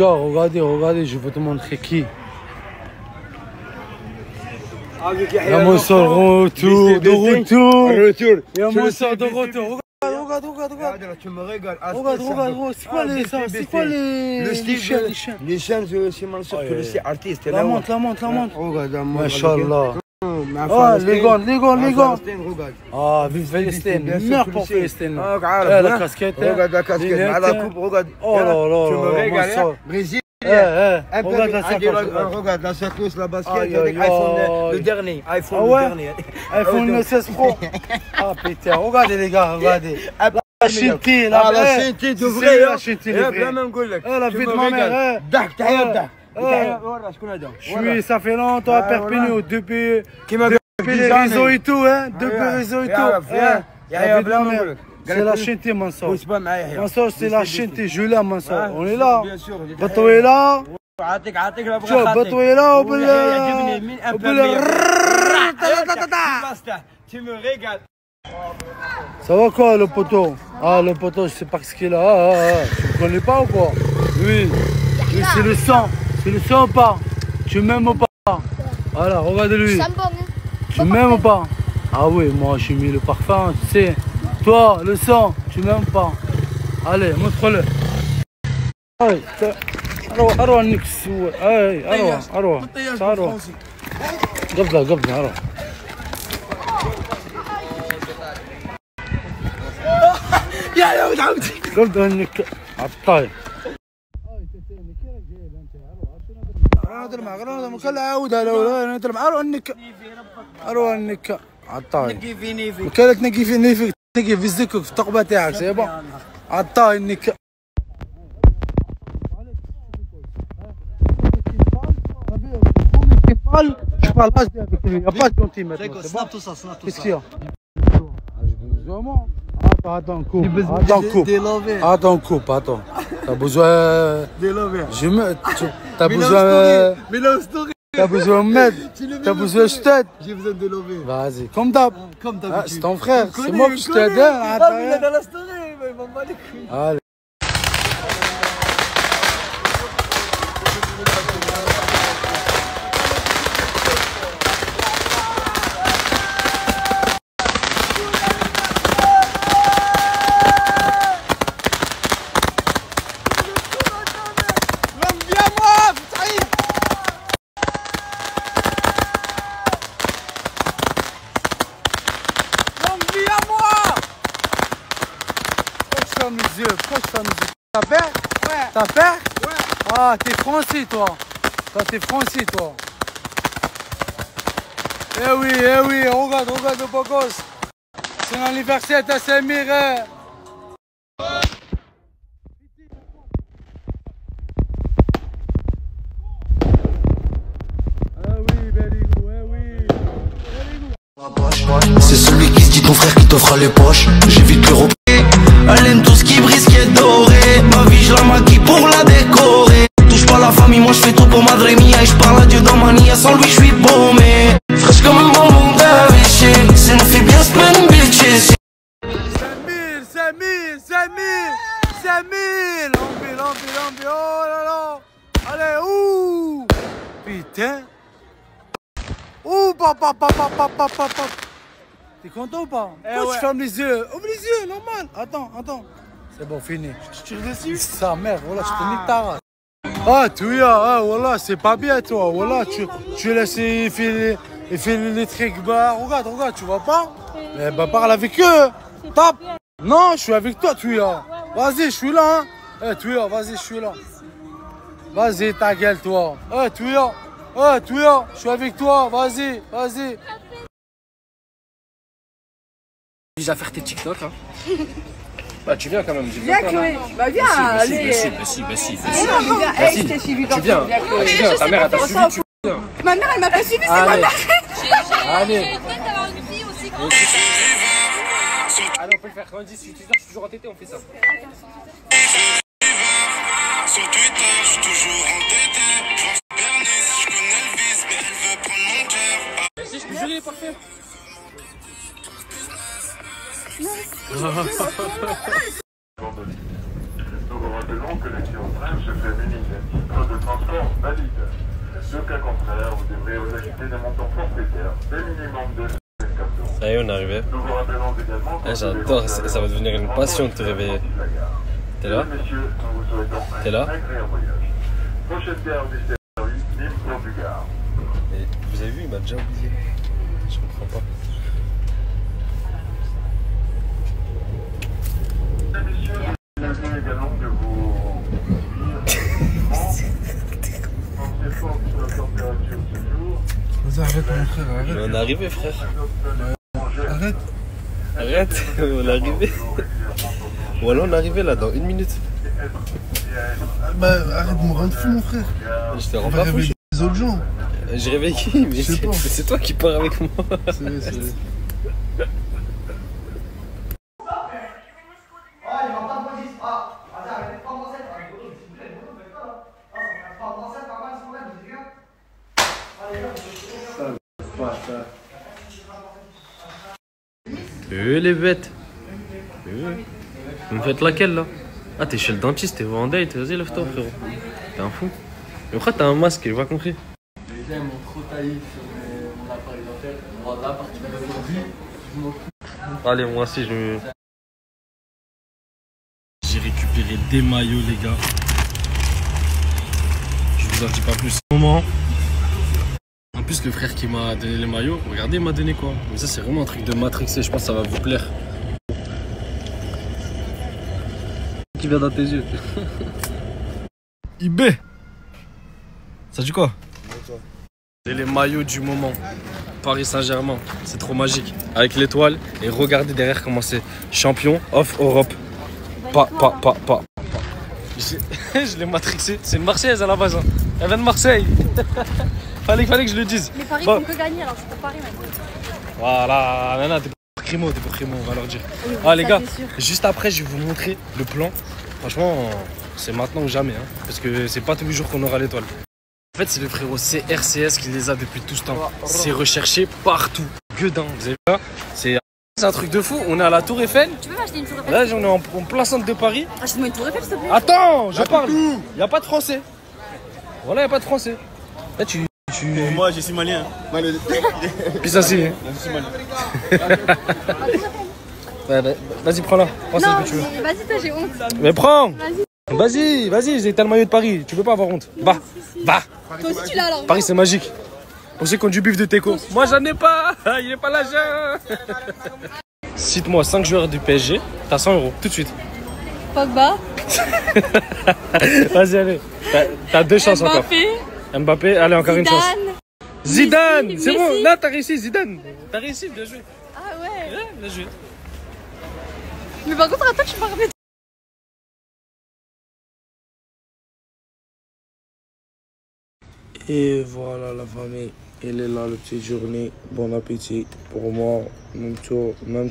Regardez, je vais te montrer qui. La Mansour de retour. La Mansour de retour. Regarde, tu me régales. Regarde, c'est quoi les chiens? Les chiens, c'est Mansour, tu le sais, artiste. La montre. Regarde, Machallah. Ah, les gants. Ah, vive Palestine. Meurs pour Palestine. La casquette. Regarde la casquette. La coupe, regarde. Oh là, tu me régales. Brésil. Regarde la sacoche. Regarde la sacoche, la basket. iPhone, le dernier. iPhone 16 Pro. Ah putain, regardez les gars, regardez. La chinti, la chinti de vrai. La chinti de vrai. La vie de ma mère. Ça fait longtemps à Perpignan, depuis les réseaux et tout, C'est la chinti, Mansour. Mansour, c'est la chinti, Julien, Mansour. On est là. Bateau est là. Bateau est là. Tu me régales. Ça va quoi le poteau? Ah, le poteau, je sais pas ce qu'il a. Tu me connais pas ou quoi? Oui, c'est le sang. C'est le sang ou pas? Tu m'aimes ou pas? Voilà, regarde lui. Tu m'aimes ou pas? Ah oui, moi j'ai mis le parfum, tu sais. Toi, le sang, tu m'aimes pas? Allez, montre-le. Allez, أروح نكس أروح قبضة أروح يا ولد عمتي قبضة انك عطاي أروح انك عطاي وكالة تنقي في نيفك تنقي في الزكك في الثقبة تاعك سيبا عطاي انك Je parle pas avec lui, il n'y a pas de centimètres. Snap tout ça, snap tout ça. Qu'est-ce qu'il y a? Attends, coupe. Attends. T'as besoin. T'as besoin. T'as besoin de m'aide. T'as besoin de je t'aide. J'ai besoin de lover. Vas-y, comme d'hab. C'est ton frère, c'est moi qui t'aide. Il est dans la story, il m'en bat les couilles. Allez. les yeux. Pourquoi tu fermes les yeux? T'as peur? Ouais. T'as peur? Ouais. Ah, t'es français, toi. Toi, t'es français, toi. Eh oui, regarde le beau gosse. C'est l'anniversaire de Samir. C'est celui qui se dit ton frère qui t'offre les poches. J'évite le repos. Elle aime tout ce qui brille, ce qui est doré. Ma vie je la maquille pour la décorer. Touche pas la famille, moi je fais tout pour Madre Mia. Et je parle à Dieu dans ma nia, sans lui je suis paumé. Fraîche comme un bonbon d'Avicii. C'est une fille bien semaine bitches. 5000 Lambi, oh là là. Allez, ouh. Putain. Ouh, papa. T'es content ou pas? Pourquoi tu fermes les yeux? Ouvre les yeux, normal. Attends. C'est bon, fini. Je tire dessus. Sa mère, voilà, je te nique ta race. Ah, Touya, voilà, c'est pas bien, toi. Voilà, tu laisses filer les trucs. Bah, regarde, tu vois pas? Eh bah, parle avec eux. Tape. Non, je suis avec toi, Touya. Vas-y, je suis là, hein. Eh, Touya, vas-y, je suis là. Vas-y, ta gueule, toi. Eh, Touya, je suis avec toi. Vas-y. Déjà faire tes TikTok, hein. Bah tu viens quand même, viens Chloé, bah viens, allez. Si. Je t'ai suivi quand tu viens Chloé. Ta mère elle t'a suivi, tu viens. Ma mère elle m'a pas suivi, c'est ma mère. Allez, on peut le faire, quand on dit si tu es toujours entêté, on fait ça. Sur Twitter, je suis toujours entêté. Je pense à Bernice, je connais le vice, mais elle veut prendre mon cœur. Si, je te jure, il est parfait. Nous vous rappelons que l'équilibrage se fait muni d'un titre de transport valide. De cas contraire, vous devrez vous acquitter des montants forfaitaires d'un minimum de 54 €. Ça y est, on est arrivé. Nous vous rappelons également que j'adore, ça va devenir une passion de te réveiller. T'es là? T'es là? Prochaine gare du service, Nîmes du Gard. Et vous avez vu, il m'a déjà oublié. Je comprends pas. Messieurs, nous avons également de vous Vas-y, arrête mon frère, arrête. Mais on est arrivé, frère. Arrête. On est arrivé. Voilà, on est arrivé là, dans 1 minute. Bah arrête de me rendre fou mon frère. Je te rends pas fou. Les autres gens. J'ai réveillé qui? Mais c'est toi qui pars avec moi. C'est vrai. Les bêtes. Vous me faites laquelle là? Ah, t'es chez le dentiste, t'es en date, vas-y, lève-toi, frérot. T'es un fou. Mais pourquoi t'as un masque? J'ai pas compris. Les gars, ils m'ont trop taillé sur mon appareil dentaire. Voilà, à partir d'aujourd'hui, allez, moi aussi, j'ai récupéré des maillots, les gars. Je vous en dis pas plus. Moment. En plus, le frère qui m'a donné les maillots, regardez, il m'a donné quoi? Mais ça, c'est vraiment un truc de matrixé, je pense que ça va vous plaire. Qui vient dans tes yeux? IB. Ça dit quoi? C'est les maillots du moment. Paris Saint-Germain, c'est trop magique. Avec l'étoile, et regardez derrière comment c'est. Champion of Europe. Pas. Je l'ai matrixé. C'est une Marseillaise à la base. Hein. Elle vient de Marseille. fallait que je le dise. Les paris font que gagner, alors c'est pour Paris maintenant. Voilà, nana, t'es pour Crimo, on va leur dire. Oui, ah les gars, juste après, je vais vous montrer le plan. Franchement, c'est maintenant ou jamais. Hein, parce que c'est pas tous les jours qu'on aura l'étoile. En fait, c'est le frérot CRCS qui les a depuis tout ce temps. C'est recherché partout. Gueudin, vous avez vu là? C'est un truc de fou. On est à la Tour Eiffel. Tu veux m'acheter une Tour Eiffel? Là, on est en plein centre de Paris. Achète-moi une Tour Eiffel, s'il te plaît. Attends, je parle. Il n'y a pas de français. Voilà, il n'y a pas de français. Là, moi, je suis malien. Puis ça, si. Vas-y, prends-la. Prends ça que tu veux. Vas-y, toi, j'ai honte. Mais prends. Vas-y, j'ai le maillot de Paris. Tu peux pas avoir honte. Va. Toi aussi, tu l'as alors. Paris, c'est magique. Pour ceux qui ont du bif de Teco. Moi, j'en ai pas. Il est pas l'argent. Cite-moi 5 joueurs du PSG. T'as 100 € tout de suite. Pogba. Vas-y, allez. T'as 2 chances encore. Mbappé, allez, encore une chance. Zidane, c'est bon. Là, t'as réussi, Zidane. T'as réussi, bien joué. Ah ouais. Ouais, bien joué. Mais par contre, attends, je suis pas revenue. Et voilà la famille, elle est là, le petit journée. Bon appétit pour moi, même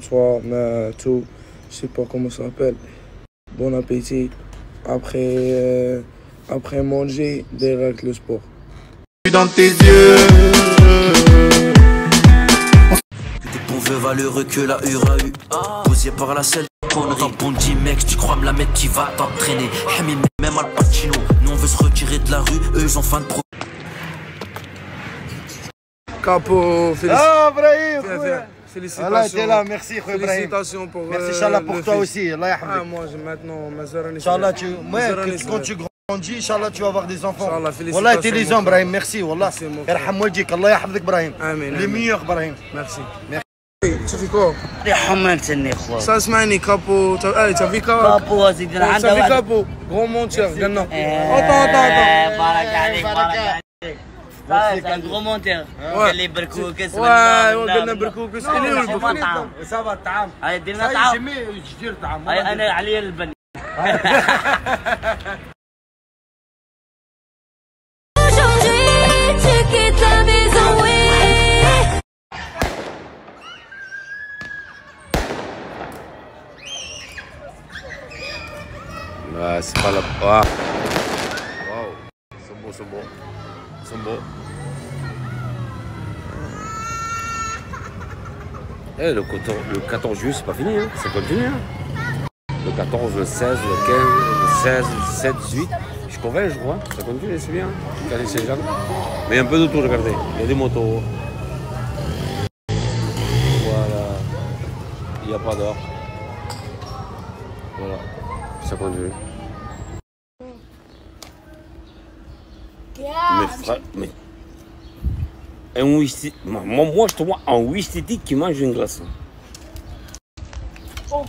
toi, mais tout, je sais pas comment ça s'appelle. Bon appétit. Après manger, direct le sport. Dans tes yeux. T'es bon vieux valeureux que la URAU. Posé par la seule connerie. T'as bon dit mec, tu crois me la mettre, tu vas t'entraîner. Hamim, même Al Pacino. Nous on veut se retirer de la rue, eux ils ont fin de pro. Capo, félicitations. Allah était là, merci Ibrahim. Félicitations pour merci Inch'Allah pour toi aussi. Allah yahfik. Ah, moi maintenant, Inch'Allah, quand tu grandis, Inch'Allah, tu vas avoir des enfants. Wallah, t'es les hommes, Ibrahim. Merci, Wallah. Yarham waldik, Allah yahfik Ibrahim. Les meilleurs, Ibrahim. Merci. Tu fais quoi? Ça اسمعني كابو. Tu as vu كابو؟ Tu as vu كابو؟ Gros monteur, Ghana. Attends. بارك عليك. C'est un gros monteur. قال لي بركوكس. قلنا بركوكس. اللي هو البركوكس. سافا الطعام. هاي ديرنا طعام. جدير طعام. هاي انا علي البني. Ouais, c'est pas la... Waouh. Waouh. Ils sont beaux. Eh, le 14 juillet, c'est pas fini, hein. Ça continue. Hein. Le 14, le 16, le 15, le 16, le 17, 18. Jusqu'au 20, je crois. Ça continue, c'est bien. Regardez ces gens. Mais un peu de tout, regardez. Il y a des motos. Voilà. Il n'y a pas d'or. Voilà. Ça continue. Mais moi, je te vois en ouistétique qui mange une glace. Oh.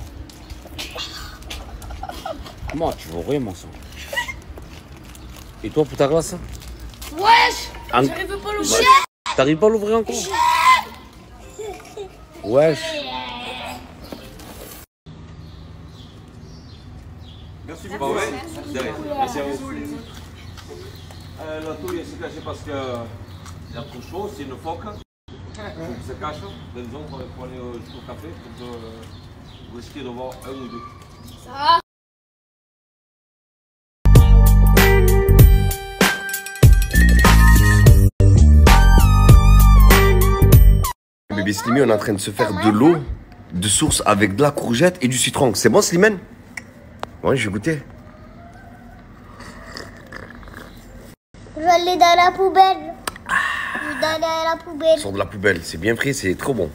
Moi, tu veux rien, mon sang. Et toi, pour ta glace? Wesh, j'arrive pas à l'ouvrir. T'arrives pas à l'ouvrir encore? Wesh. Merci beaucoup. Merci à vous. La touille s'est cachée parce qu'il y a trop chaud, c'est une phoque. Il faut que ça cache. Les gens pour aller jusqu'au café, vous risquez de voir un ou deux. Ça va. Bébé Slimy, on est en train de se faire de l'eau de source avec de la courgette et du citron. C'est bon, Slimane? Ouais, je vais goûter. Je vais aller dans la poubelle. Je vais aller à la poubelle. Sort de la poubelle, c'est bien frais, c'est trop bon.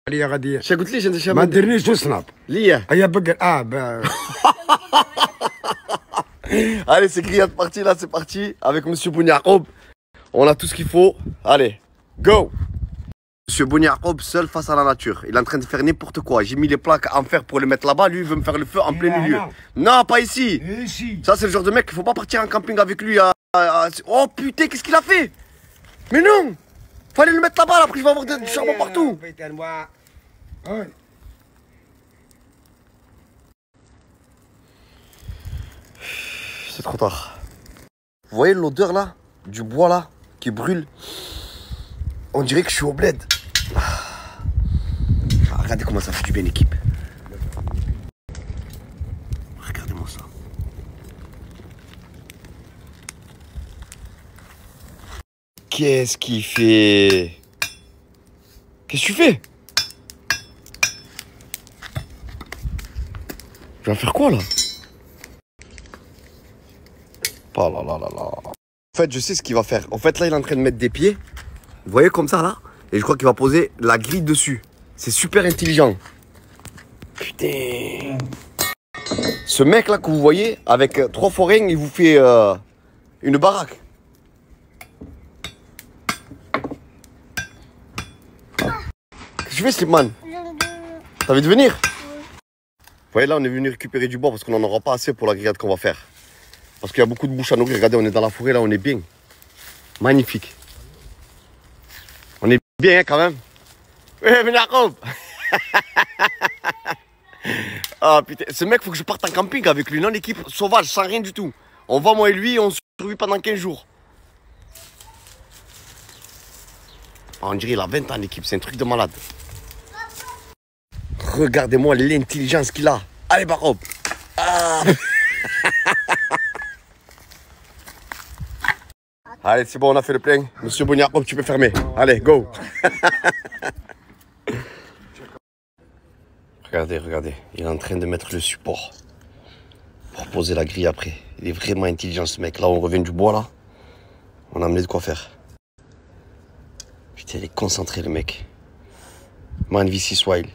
عليا غادي شا قلت ليش انت شاب ما ديرنيش تو سناب ليه هيا بقى Allez, c'est grillade parti là, c'est parti avec Monsieur Bouniakoub. On a tout ce qu'il faut. Allez, go. Monsieur Bouniakoub seul face à la nature. Il est en train de faire n'importe quoi. J'ai mis les plaques en fer pour les mettre là-bas. Lui, il veut me faire le feu en plein milieu. Non, pas ici. Ça, c'est le genre de mec qu'il faut pas partir en camping avec lui. Oh putain, qu'est-ce qu'il a fait? Mais non. Fallait le mettre là-bas, là, après je vais avoir du charbon partout. C'est trop tard. Vous voyez l'odeur là? Du bois là, qui brûle. On dirait que je suis au bled. Regardez comment ça fait du bien l'équipe. Regardez-moi ça. Qu'est-ce qu'il fait? Qu'est-ce que tu fais? Tu vas faire quoi là? Oh là là là là. En fait, je sais ce qu'il va faire. En fait, là, il est en train de mettre des pieds. Vous voyez comme ça là? Et je crois qu'il va poser la grille dessus. C'est super intelligent. Putain. Ce mec là que vous voyez, avec 3 forains, il vous fait une baraque. Qu'est-ce que tu fais, Slipman? T'as envie de venir? voyez là, on est venu récupérer du bois parce qu'on n'en aura pas assez pour la grillade qu'on va faire. Parce qu'il y a beaucoup de bouches à nourrir. Regardez, on est dans la forêt là, on est bien. Magnifique. On est bien hein, quand même. Ouais, mais Jacob. Ah putain, ce mec, faut que je parte en camping avec lui, non l'équipe sauvage, sans rien du tout. On va moi et lui, on survit pendant 15 jours. Ah, on dirait il a 20 ans l'équipe, c'est un truc de malade. Regardez-moi l'intelligence qu'il a. Allez Jacob. Ah. Allez, c'est bon, on a fait le plein. Monsieur Bouniakob, tu peux fermer. Allez, go. Regardez, regardez. Il est en train de mettre le support pour poser la grille après. Il est vraiment intelligent ce mec. Là, on revient du bois, là. On a amené de quoi faire. Putain, il est concentré, le mec. Man, VC Swile.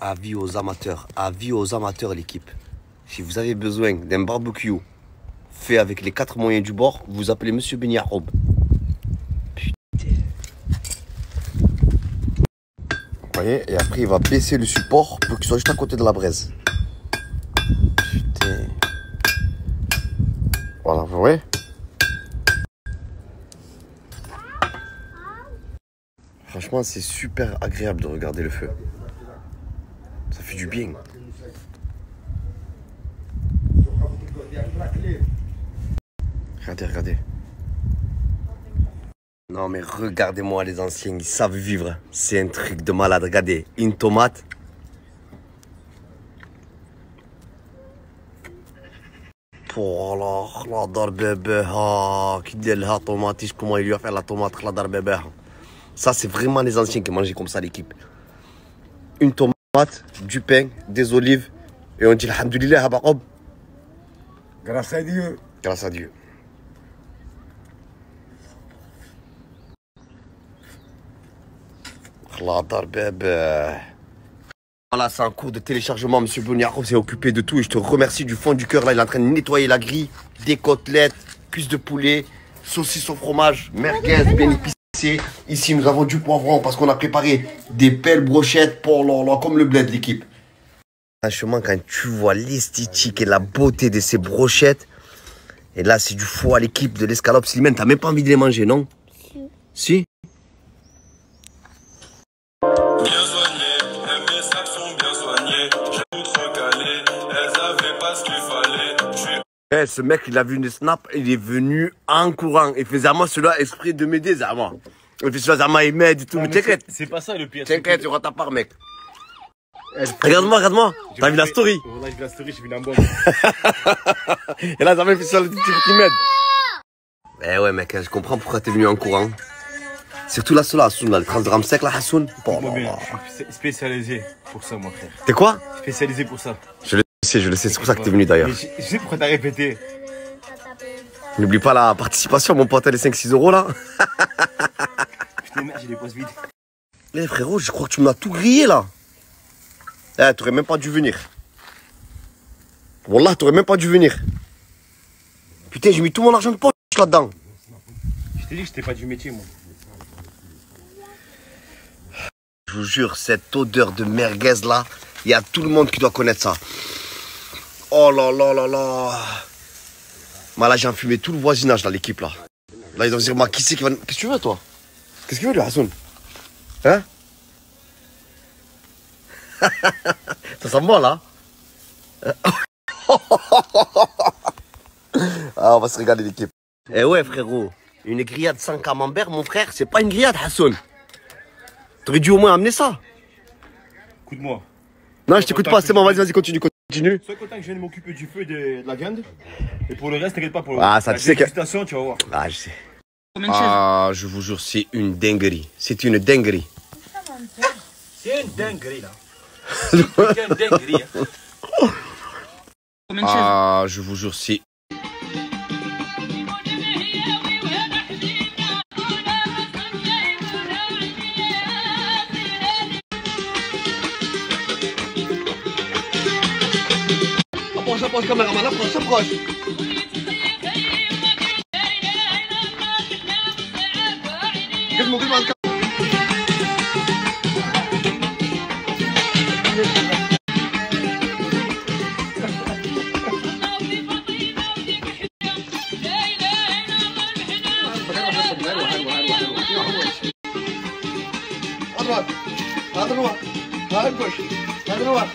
Avis aux amateurs, l'équipe. Si vous avez besoin d'un barbecue fait avec les 4 moyens du bord, vous appelez Monsieur Bouniakob. Putain. Vous voyez, et après il va baisser le support pour qu'il soit juste à côté de la braise. Putain. Voilà, vous voyez. Franchement, c'est super agréable de regarder le feu. Ça fait du bien. Regardez, regardez. Non mais regardez-moi les anciens, ils savent vivre. C'est un truc de malade. Regardez, une tomate. Oh là, la dar bébé. Qui dit la tomate, comment il lui a fait la tomate, la dar bébé. Ça c'est vraiment les anciens qui mangeaient comme ça l'équipe. Une tomate, du pain, des olives. Et on dit alhamdoulilah, Jacob. Grâce à Dieu. Grâce à Dieu. Voilà, c'est un cours de téléchargement. Monsieur Bouniakob s'est occupé de tout et je te remercie du fond du cœur. Là, il est en train de nettoyer la grille, des côtelettes, cuisses de poulet, saucisses au fromage, merguez bien épicées. Ici, nous avons du poivron parce qu'on a préparé des belles brochettes pour comme le bled, l'équipe. Franchement, quand tu vois l'esthétique et la beauté de ces brochettes, et là, c'est du foie à l'équipe de l'escalope Slimane. T'as même pas envie de les manger, non? Si. Hey, ce mec, il a vu une snap, il est venu en courant. Il faisait à moi cela exprès de m'aider, Zama. Il fait cela, Zama, il m'aide et tout. Mais t'inquiète. C'est pas ça le pire. T'inquiète, tu auras ta part, mec. Regarde-moi, regarde-moi. T'as vu la story? Là, j'ai vu la story, j'ai vu l'embaume. Et là, Zama, il fait ça, le petit qui m'aide. Eh ouais, mec, je comprends pourquoi t'es venu en courant. Surtout là, cela, Hassoun, là, le transdrame sec, là, Hassoun. Bon, je suis spécialisé pour ça, mon frère. T'es quoi? Spécialisé pour ça. Je le sais, c'est pour ça que t'es venu d'ailleurs. Je sais pourquoi t'as répété. N'oublie pas la participation, mon pote, les 5-6 euros là. Putain, merde, j'ai des poches vides. Eh frérot, je crois que tu m'as tout grillé là. Eh, t'aurais même pas dû venir. Wallah, t'aurais même pas dû venir. Putain, j'ai mis tout mon argent de poche là-dedans. Je t'ai dit que j'étais pas du métier, moi. Je vous jure, cette odeur de merguez là, il y a tout le monde qui doit connaître ça. Oh là là là là. Là, j'ai enfumé tout le voisinage dans l'équipe là. Là, ils doivent dire, qui c'est qui va... Qu'est-ce que tu veux toi? Qu'est-ce que tu veux lui, Hassoun? Hein? Ça sent bon là. Ah, on va se régaler l'équipe. Eh ouais frérot, une grillade sans camembert, mon frère, c'est pas une grillade, Hassoun. T'aurais dû au moins amener ça. Écoute-moi. Non, je t'écoute pas, c'est bon, vas-y, continue. Sois content que je vienne m'occuper du feu et de la viande. Et pour le reste, t'inquiète pas pour le ça, tu sais que... tu vas voir. Ah, je sais. Ah, je vous jure, c'est une dinguerie. C'est une dinguerie. C'est une dinguerie, là. C'est une dinguerie. Ah, je vous jure, c'est... Approche, caméraman, approche. droite. À droite. À gauche. À droite.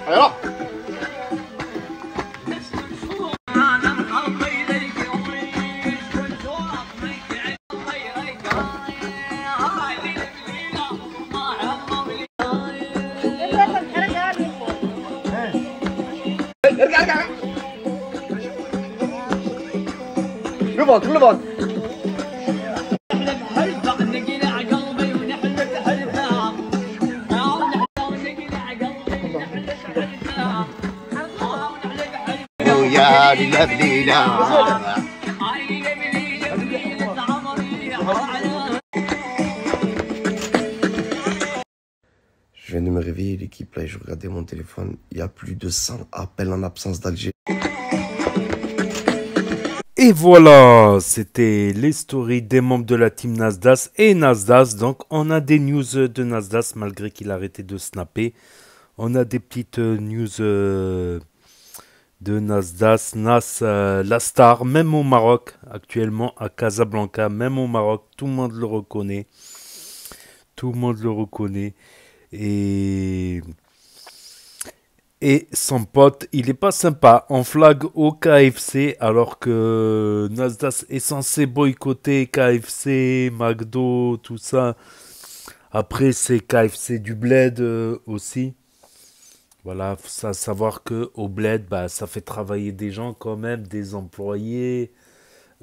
Alors. Le ventre, le ventre. يا ليلى Je viens de me réveiller, l'équipe, là, et je regardais mon téléphone. Il y a plus de 100 appels en absence d'Alger. Et voilà, c'était les stories des membres de la team Nasdaq et Nasdaq. Donc, on a des news de Nasdaq malgré qu'il a arrêté de snapper. On a des petites news de Nasdaq. La star, même au Maroc, actuellement à Casablanca, même au Maroc, tout le monde le reconnaît. Tout le monde le reconnaît. Et son pote, il est pas sympa. On flag au KFC alors que Nasdaq est censé boycotter KFC, McDo, tout ça. Après, c'est KFC du Bled aussi. Voilà, faut savoir que au Bled, bah, ça fait travailler des gens quand même, des employés.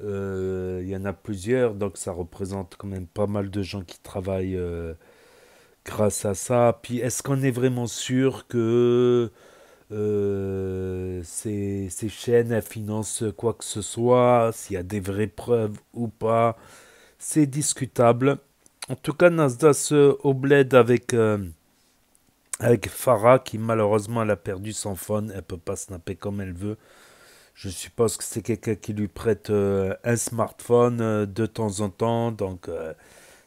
Il y en a plusieurs, donc ça représente quand même pas mal de gens qui travaillent grâce à ça. Puis, est-ce qu'on est vraiment sûr que ces chaînes elles financent quoi que ce soit, s'il y a des vraies preuves ou pas, c'est discutable. En tout cas, Nasdaq au Bled avec Farah qui malheureusement elle a perdu son phone, elle peut pas snapper comme elle veut. Je suppose que c'est quelqu'un qui lui prête un smartphone de temps en temps, donc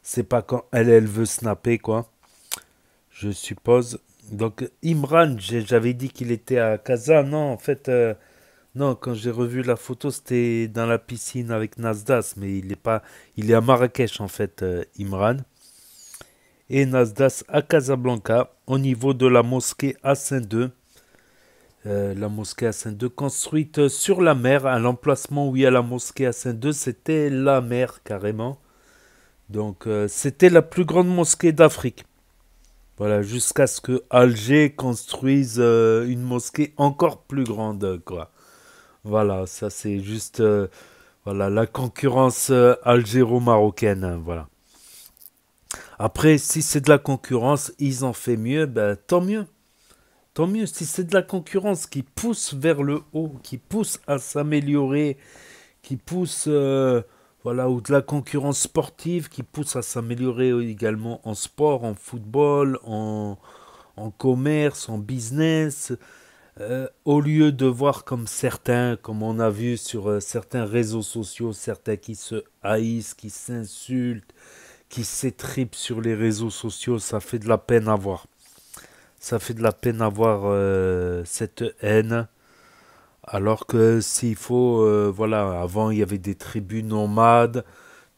c'est pas quand elle veut snapper quoi. Je suppose. Donc Imran, j'avais dit qu'il était à Casa. Non, en fait, non, quand j'ai revu la photo, c'était dans la piscine avec Nasdaq, mais il est à Marrakech en fait, Imran. Et Nasdaq à Casablanca, au niveau de la mosquée Hassan II. La mosquée Hassan II construite sur la mer, à l'emplacement où il y a la mosquée Hassan II, c'était la mer carrément. Donc c'était la plus grande mosquée d'Afrique. Voilà, jusqu'à ce que Alger construise une mosquée encore plus grande, quoi. Voilà, ça c'est juste voilà, la concurrence algéro-marocaine, voilà. Après, si c'est de la concurrence, ils en font mieux, ben, tant mieux. Tant mieux, si c'est de la concurrence qui pousse vers le haut, qui pousse à s'améliorer, qui pousse... voilà, ou de la concurrence sportive qui pousse à s'améliorer également en sport, en football, en commerce, en business, au lieu de voir comme certains, comme on a vu sur certains réseaux sociaux, certains qui se haïssent, qui s'insultent, qui s'étripent sur les réseaux sociaux, ça fait de la peine à voir. Ça fait de la peine à voir cette haine. Alors que s'il faut, voilà, avant il y avait des tribus nomades,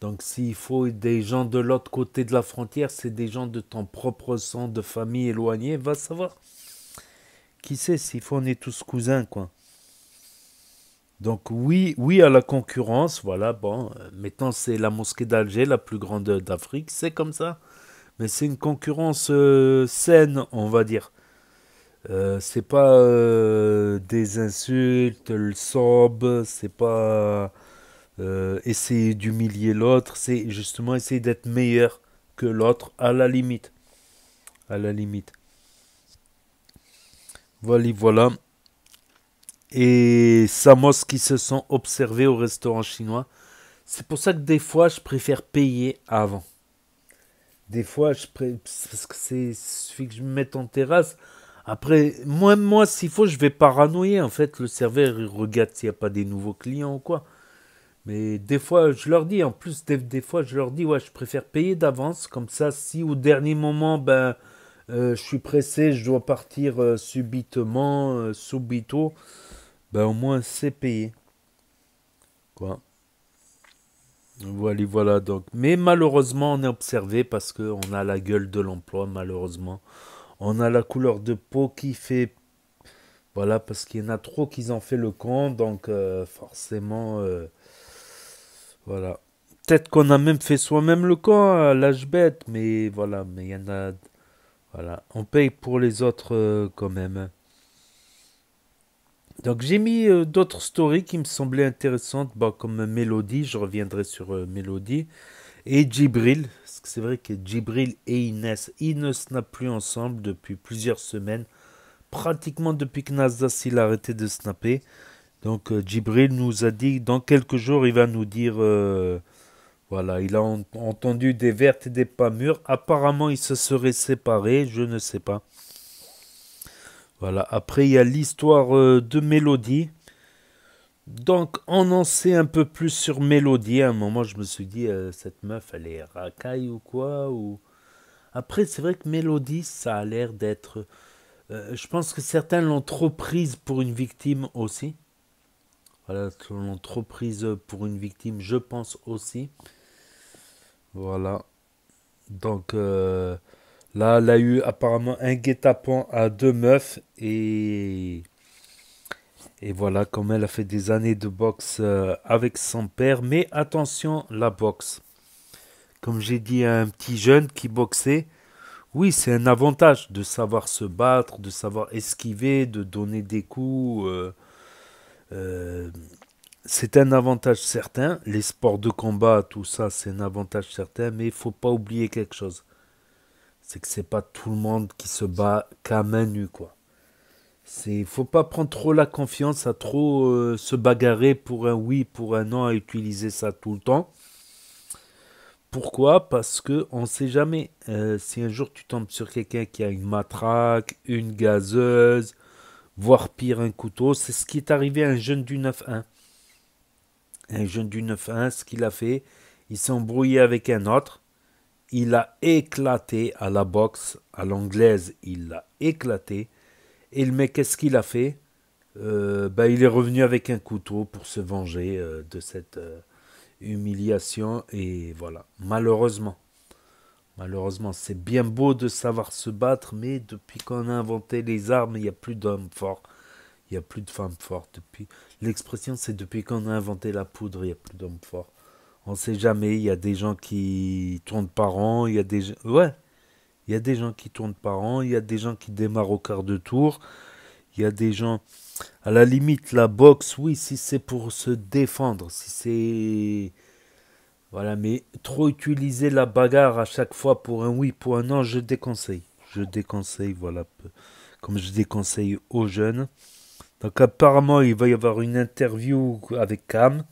donc s'il faut des gens de l'autre côté de la frontière, c'est des gens de ton propre sang, de famille éloignée, va savoir. Qui sait, s'il faut on est tous cousins, quoi. Donc oui à la concurrence, voilà, bon, maintenant c'est la mosquée d'Alger, la plus grande d'Afrique, c'est comme ça. Mais c'est une concurrence saine, on va dire. C'est pas des insultes, le sob, c'est pas essayer d'humilier l'autre, c'est justement essayer d'être meilleur que l'autre à la limite. À la limite. Voilà. Et Samos qui se sont observés au restaurant chinois. C'est pour ça que des fois je préfère payer avant. Des fois parce que c'est suffit que je me mette en terrasse. Après, moi s'il faut, je vais paranoïer. En fait, le serveur, il regarde s'il n'y a pas des nouveaux clients ou quoi. Mais des fois, je leur dis, en plus, des fois, je leur dis, ouais, je préfère payer d'avance. Comme ça, si au dernier moment, ben, je suis pressé, je dois partir subitement, subito, ben, au moins, c'est payé. Quoi. Voilà, voilà. Donc, mais malheureusement, on est observé parce qu'on a la gueule de l'emploi, malheureusement. On a la couleur de peau qui fait... Voilà, parce qu'il y en a trop qui ont fait le con, donc forcément... voilà. Peut-être qu'on a même fait soi-même le con à l'âge bête, mais voilà, mais il y en a... Voilà, on paye pour les autres quand même. Donc j'ai mis d'autres stories qui me semblaient intéressantes, bah, comme Mélodie, je reviendrai sur Mélodie, et Djibril, parce que c'est vrai que Djibril et Inès, ils ne snappent plus ensemble depuis plusieurs semaines, pratiquement depuis que Nasdaq il a arrêté de snapper. Donc Djibril nous a dit dans quelques jours il va nous dire voilà, il a entendu des vertes et des pas mûres. Apparemment ils se seraient séparés, je ne sais pas. Voilà, après il y a l'histoire de Mélodie. Donc on en sait un peu plus sur Mélodie. À un moment je me suis dit cette meuf elle est racaille ou quoi ou... Après c'est vrai que Mélodie ça a l'air d'être... je pense que certains l'ont trop prise pour une victime aussi. Voilà, l'ont trop prise pour une victime, je pense aussi. Voilà. Donc là, elle a eu apparemment un guet-apens à 2 meufs. Et voilà, comme elle a fait des années de boxe avec son père. Mais attention, la boxe. Comme j'ai dit à un petit jeune qui boxait, oui, c'est un avantage de savoir se battre, de savoir esquiver, de donner des coups. C'est un avantage certain. Les sports de combat, tout ça, c'est un avantage certain. Mais il faut pas oublier quelque chose. C'est que c'est pas tout le monde qui se bat qu'à main nue, quoi. Il faut pas prendre trop la confiance à trop se bagarrer pour un oui, pour un non, à utiliser ça tout le temps. Pourquoi? Parce que on sait jamais. Si un jour tu tombes sur quelqu'un qui a une matraque, une gazeuse, voire pire un couteau, c'est ce qui est arrivé à un jeune du 9-1. Un jeune du 9-1, ce qu'il a fait, il s'est embrouillé avec un autre, il a éclaté à la boxe, à l'anglaise, il l'a éclaté, et le mec, qu'est-ce qu'il a fait? Il est revenu avec un couteau pour se venger de cette humiliation, et voilà, malheureusement, c'est bien beau de savoir se battre, mais depuis qu'on a inventé les armes, il n'y a plus d'hommes forts. Il n'y a plus de femmes fortes. L'expression, c'est depuis qu'on a inventé la poudre, il n'y a plus d'hommes forts. On ne sait jamais, il y a des gens qui tournent par an, il y a des gens qui tournent par an, il y a des gens qui démarrent au quart de tour, il y a des gens... À la limite, la boxe, oui, si c'est pour se défendre, si c'est... Voilà, mais trop utiliser la bagarre à chaque fois pour un oui, pour un non, je déconseille. Je déconseille, voilà, comme je déconseille aux jeunes. Donc apparemment, il va y avoir une interview avec Cam.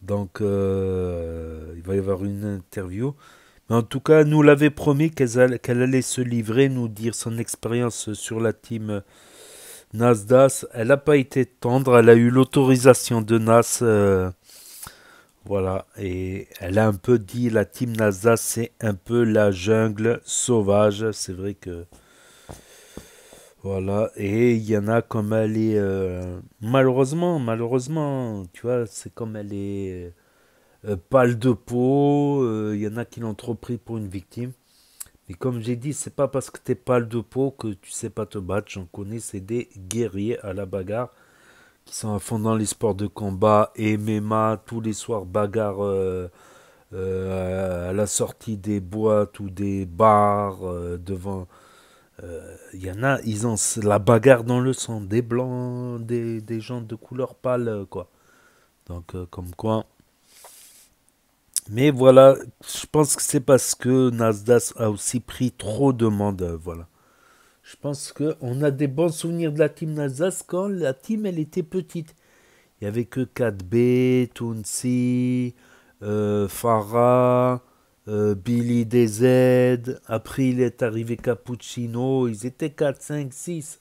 Donc il va y avoir une interview. Mais en tout cas, nous l'avait promis qu'elle allait se livrer, nous dire son expérience sur la team Nasdaq. Elle n'a pas été tendre, elle a eu l'autorisation de Nas. Voilà, et elle a un peu dit, la team Nasdaq, c'est un peu la jungle sauvage. C'est vrai que... Voilà, et il y en a comme elle est... malheureusement, tu vois, c'est comme elle est pâle de peau. Il y en a qui l'ont trop pris pour une victime. Mais comme j'ai dit, c'est pas parce que t'es pâle de peau que tu sais pas te battre. J'en connais, c'est des guerriers à la bagarre qui sont à fond dans les sports de combat, MMA, tous les soirs bagarre à la sortie des boîtes ou des bars devant... Il y en a, ils ont la bagarre dans le sang, des blancs, des gens de couleur pâle, quoi. Donc, comme quoi. Mais voilà, je pense que c'est parce que Nasdaq a aussi pris trop de monde, voilà. Je pense qu'on a des bons souvenirs de la team Nasdaq quand la team, elle était petite. Il n'y avait que 4B, Tounsi, Farah... Billy DZ, après il est arrivé Cappuccino, ils étaient 4, 5, 6.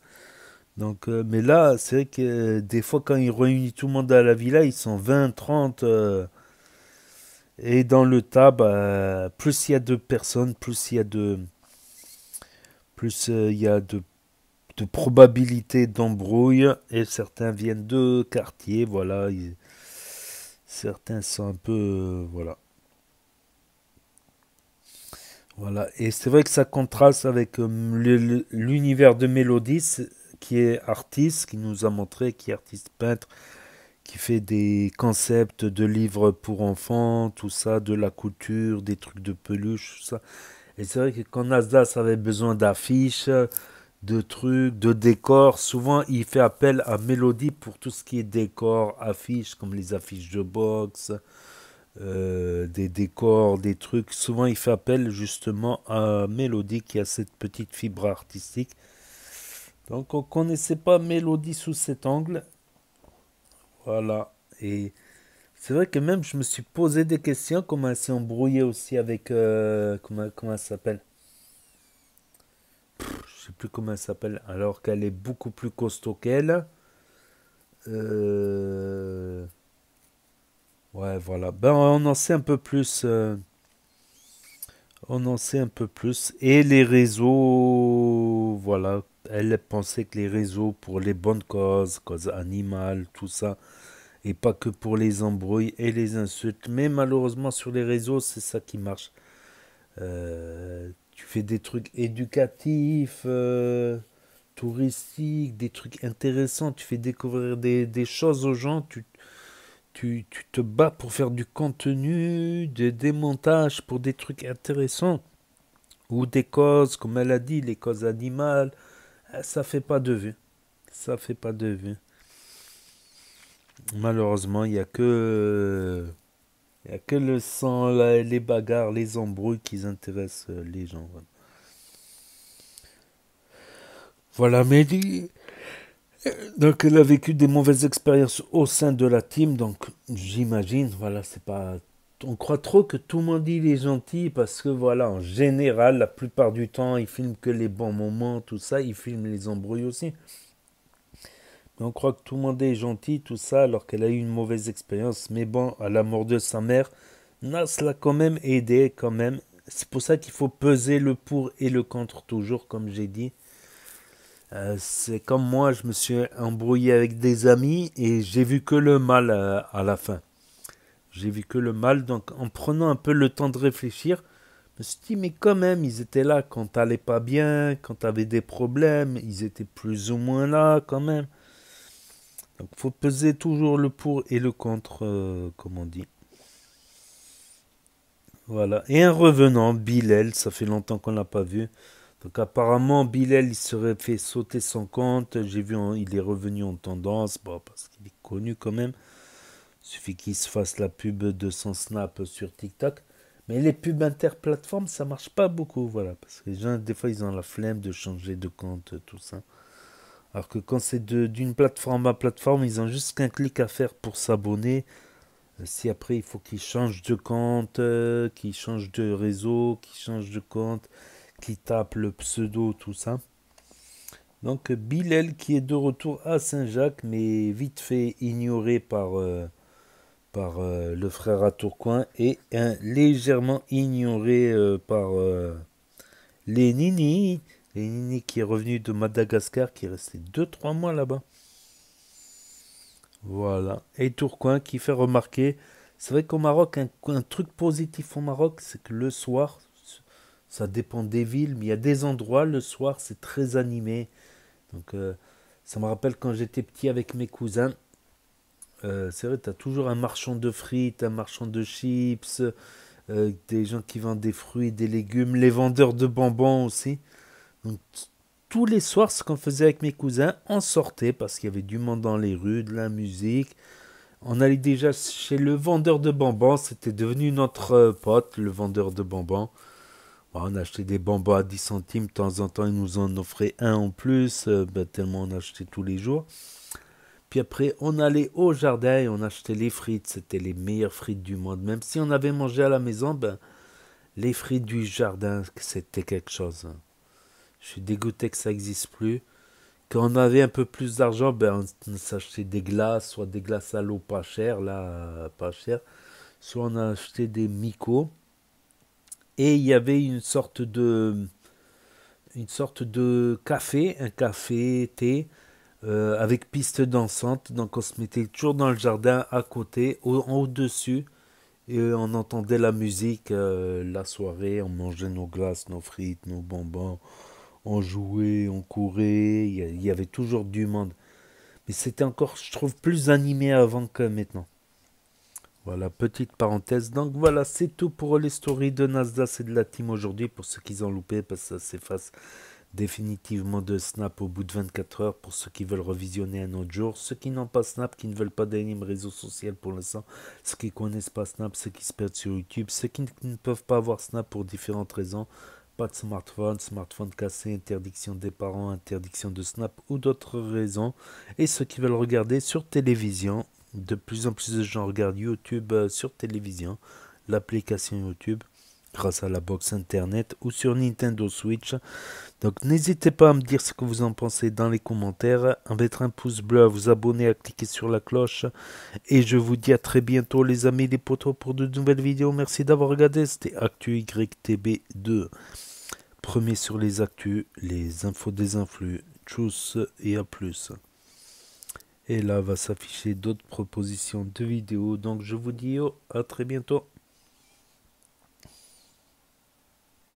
Donc, mais là, c'est vrai que des fois, quand ils réunissent tout le monde à la villa, ils sont 20, 30. Et dans le tas, plus il y a de personnes, plus il y a de probabilités d'embrouille. Et certains viennent de quartiers, voilà. Certains sont un peu... voilà. Voilà. Et c'est vrai que ça contraste avec l'univers de Mélodie, qui est artiste, qui nous a montré, qui est artiste peintre, qui fait des concepts de livres pour enfants, tout ça, de la couture, des trucs de peluche, tout ça. Et c'est vrai que quand Nasdaq avait besoin d'affiches, de trucs, de décors, souvent il fait appel à Mélodie pour tout ce qui est décors, affiches, comme les affiches de boxe, des décors, des trucs. Souvent il fait appel justement à Mélodie qui a cette petite fibre artistique. Donc on ne connaissait pas Mélodie sous cet angle. Voilà. Et c'est vrai que même je me suis posé des questions, comment elle s'est embrouillée aussi avec... comment elle s'appelle? Je sais plus comment elle s'appelle, alors qu'elle est beaucoup plus costaud qu'elle. Ouais, voilà. Ben, on en sait un peu plus. On en sait un peu plus. Et les réseaux, voilà. Elle pensait que les réseaux pour les bonnes causes, causes animales, tout ça, et pas que pour les embrouilles et les insultes. Mais malheureusement, sur les réseaux, c'est ça qui marche. Tu fais des trucs éducatifs, touristiques, des trucs intéressants, tu fais découvrir des choses aux gens, tu te bats pour faire du contenu, des montages pour des trucs intéressants, ou des causes, comme elle a dit, les causes animales, ça fait pas de vue. Ça fait pas de vue. Malheureusement, il n'y a que... Il n'y a que le sang, les bagarres, les embrouilles qui intéressent les gens. Voilà, Mehdi. Donc, elle a vécu des mauvaises expériences au sein de la team. Donc, j'imagine, voilà, c'est pas... On croit trop que tout le monde dit il est gentil parce que, voilà, en général, la plupart du temps, ils filment que les bons moments, tout ça. Ils filment les embrouilles aussi. On croit que tout le monde est gentil, tout ça, alors qu'elle a eu une mauvaise expérience. Mais bon, à la mort de sa mère, Nas l'a quand même aidé, quand même. C'est pour ça qu'il faut peser le pour et le contre toujours, comme j'ai dit. C'est comme moi, je me suis embrouillé avec des amis et j'ai vu que le mal à la fin. J'ai vu que le mal, donc en prenant un peu le temps de réfléchir, je me suis dit, mais quand même, ils étaient là quand t'allais pas bien, quand t'avais des problèmes, ils étaient plus ou moins là quand même. Donc, il faut peser toujours le pour et le contre, comme on dit. Voilà. Et un revenant, Bilal, ça fait longtemps qu'on l'a pas vu. Donc, apparemment, Bilal, il serait fait sauter son compte. J'ai vu, il est revenu en tendance, bon, parce qu'il est connu quand même. Il suffit qu'il se fasse la pub de son Snap sur TikTok. Mais les pubs interplateformes, ça marche pas beaucoup, voilà. Parce que les gens, des fois, ils ont la flemme de changer de compte, tout ça. Alors que quand c'est d'une plateforme à plateforme, ils ont juste qu'un clic à faire pour s'abonner. Si après il faut qu'ils changent de compte, qu'ils changent de réseau, qu'ils changent de compte, qu'ils tapent le pseudo, tout ça. Donc Bilal qui est de retour à Saint-Jacques, mais vite fait ignoré par le frère à Tourcoing et légèrement ignoré par les Nini. Et Nini qui est revenu de Madagascar, qui est resté 2-3 mois là-bas. Voilà. Et Tourcoing qui fait remarquer, c'est vrai qu'au Maroc, un truc positif au Maroc, c'est que le soir, ça dépend des villes, mais il y a des endroits, le soir, c'est très animé. Donc, ça me rappelle quand j'étais petit avec mes cousins. C'est vrai, tu as toujours un marchand de frites, un marchand de chips, des gens qui vendent des fruits, des légumes, les vendeurs de bonbons aussi. Donc, tous les soirs, ce qu'on faisait avec mes cousins, on sortait parce qu'il y avait du monde dans les rues, de la musique. On allait déjà chez le vendeur de bonbons, c'était devenu notre pote, le vendeur de bonbons. Bon, on achetait des bonbons à 10 centimes, de temps en temps, il nous en offrait un en plus, tellement on achetait tous les jours. Puis après, on allait au jardin et on achetait les frites, c'était les meilleures frites du monde. Même si on avait mangé à la maison, les frites du jardin, c'était quelque chose. Je suis dégoûté que ça n'existe plus. Quand on avait un peu plus d'argent, on s'achetait des glaces, soit des glaces à l'eau pas chères, pas chères, soit on a acheté des Miko. Et il y avait une sorte de café, un café thé avec piste dansante. Donc on se mettait toujours dans le jardin à côté, au-dessus. Et on entendait la musique la soirée, on mangeait nos glaces, nos frites, nos bonbons, on jouait, on courait, il y avait toujours du monde. Mais c'était encore, je trouve, plus animé avant que maintenant. Voilà, petite parenthèse. Donc voilà, c'est tout pour les stories de Nasdaq et de la team aujourd'hui. Pour ceux qui ont loupé, parce que ça s'efface définitivement de Snap au bout de 24 heures. Pour ceux qui veulent revisionner un autre jour. Ceux qui n'ont pas Snap, qui ne veulent pas d'énième réseau social pour l'instant. Ceux qui ne connaissent pas Snap, ceux qui se perdent sur YouTube. Ceux qui ne peuvent pas avoir Snap pour différentes raisons. Pas de smartphone, smartphone cassé, interdiction des parents, interdiction de Snap ou d'autres raisons. Et ceux qui veulent regarder sur télévision. De plus en plus de gens regardent YouTube sur télévision, l'application YouTube, grâce à la box internet ou sur Nintendo Switch. Donc n'hésitez pas à me dire ce que vous en pensez dans les commentaires, à mettre un pouce bleu, à vous abonner, à cliquer sur la cloche. Et je vous dis à très bientôt les amis, les potos, pour de nouvelles vidéos. Merci d'avoir regardé, c'était Actu YTB2. Premier sur les actus, les infos des influx. Tchuss et à plus. Et là va s'afficher d'autres propositions de vidéos. Donc je vous dis à très bientôt.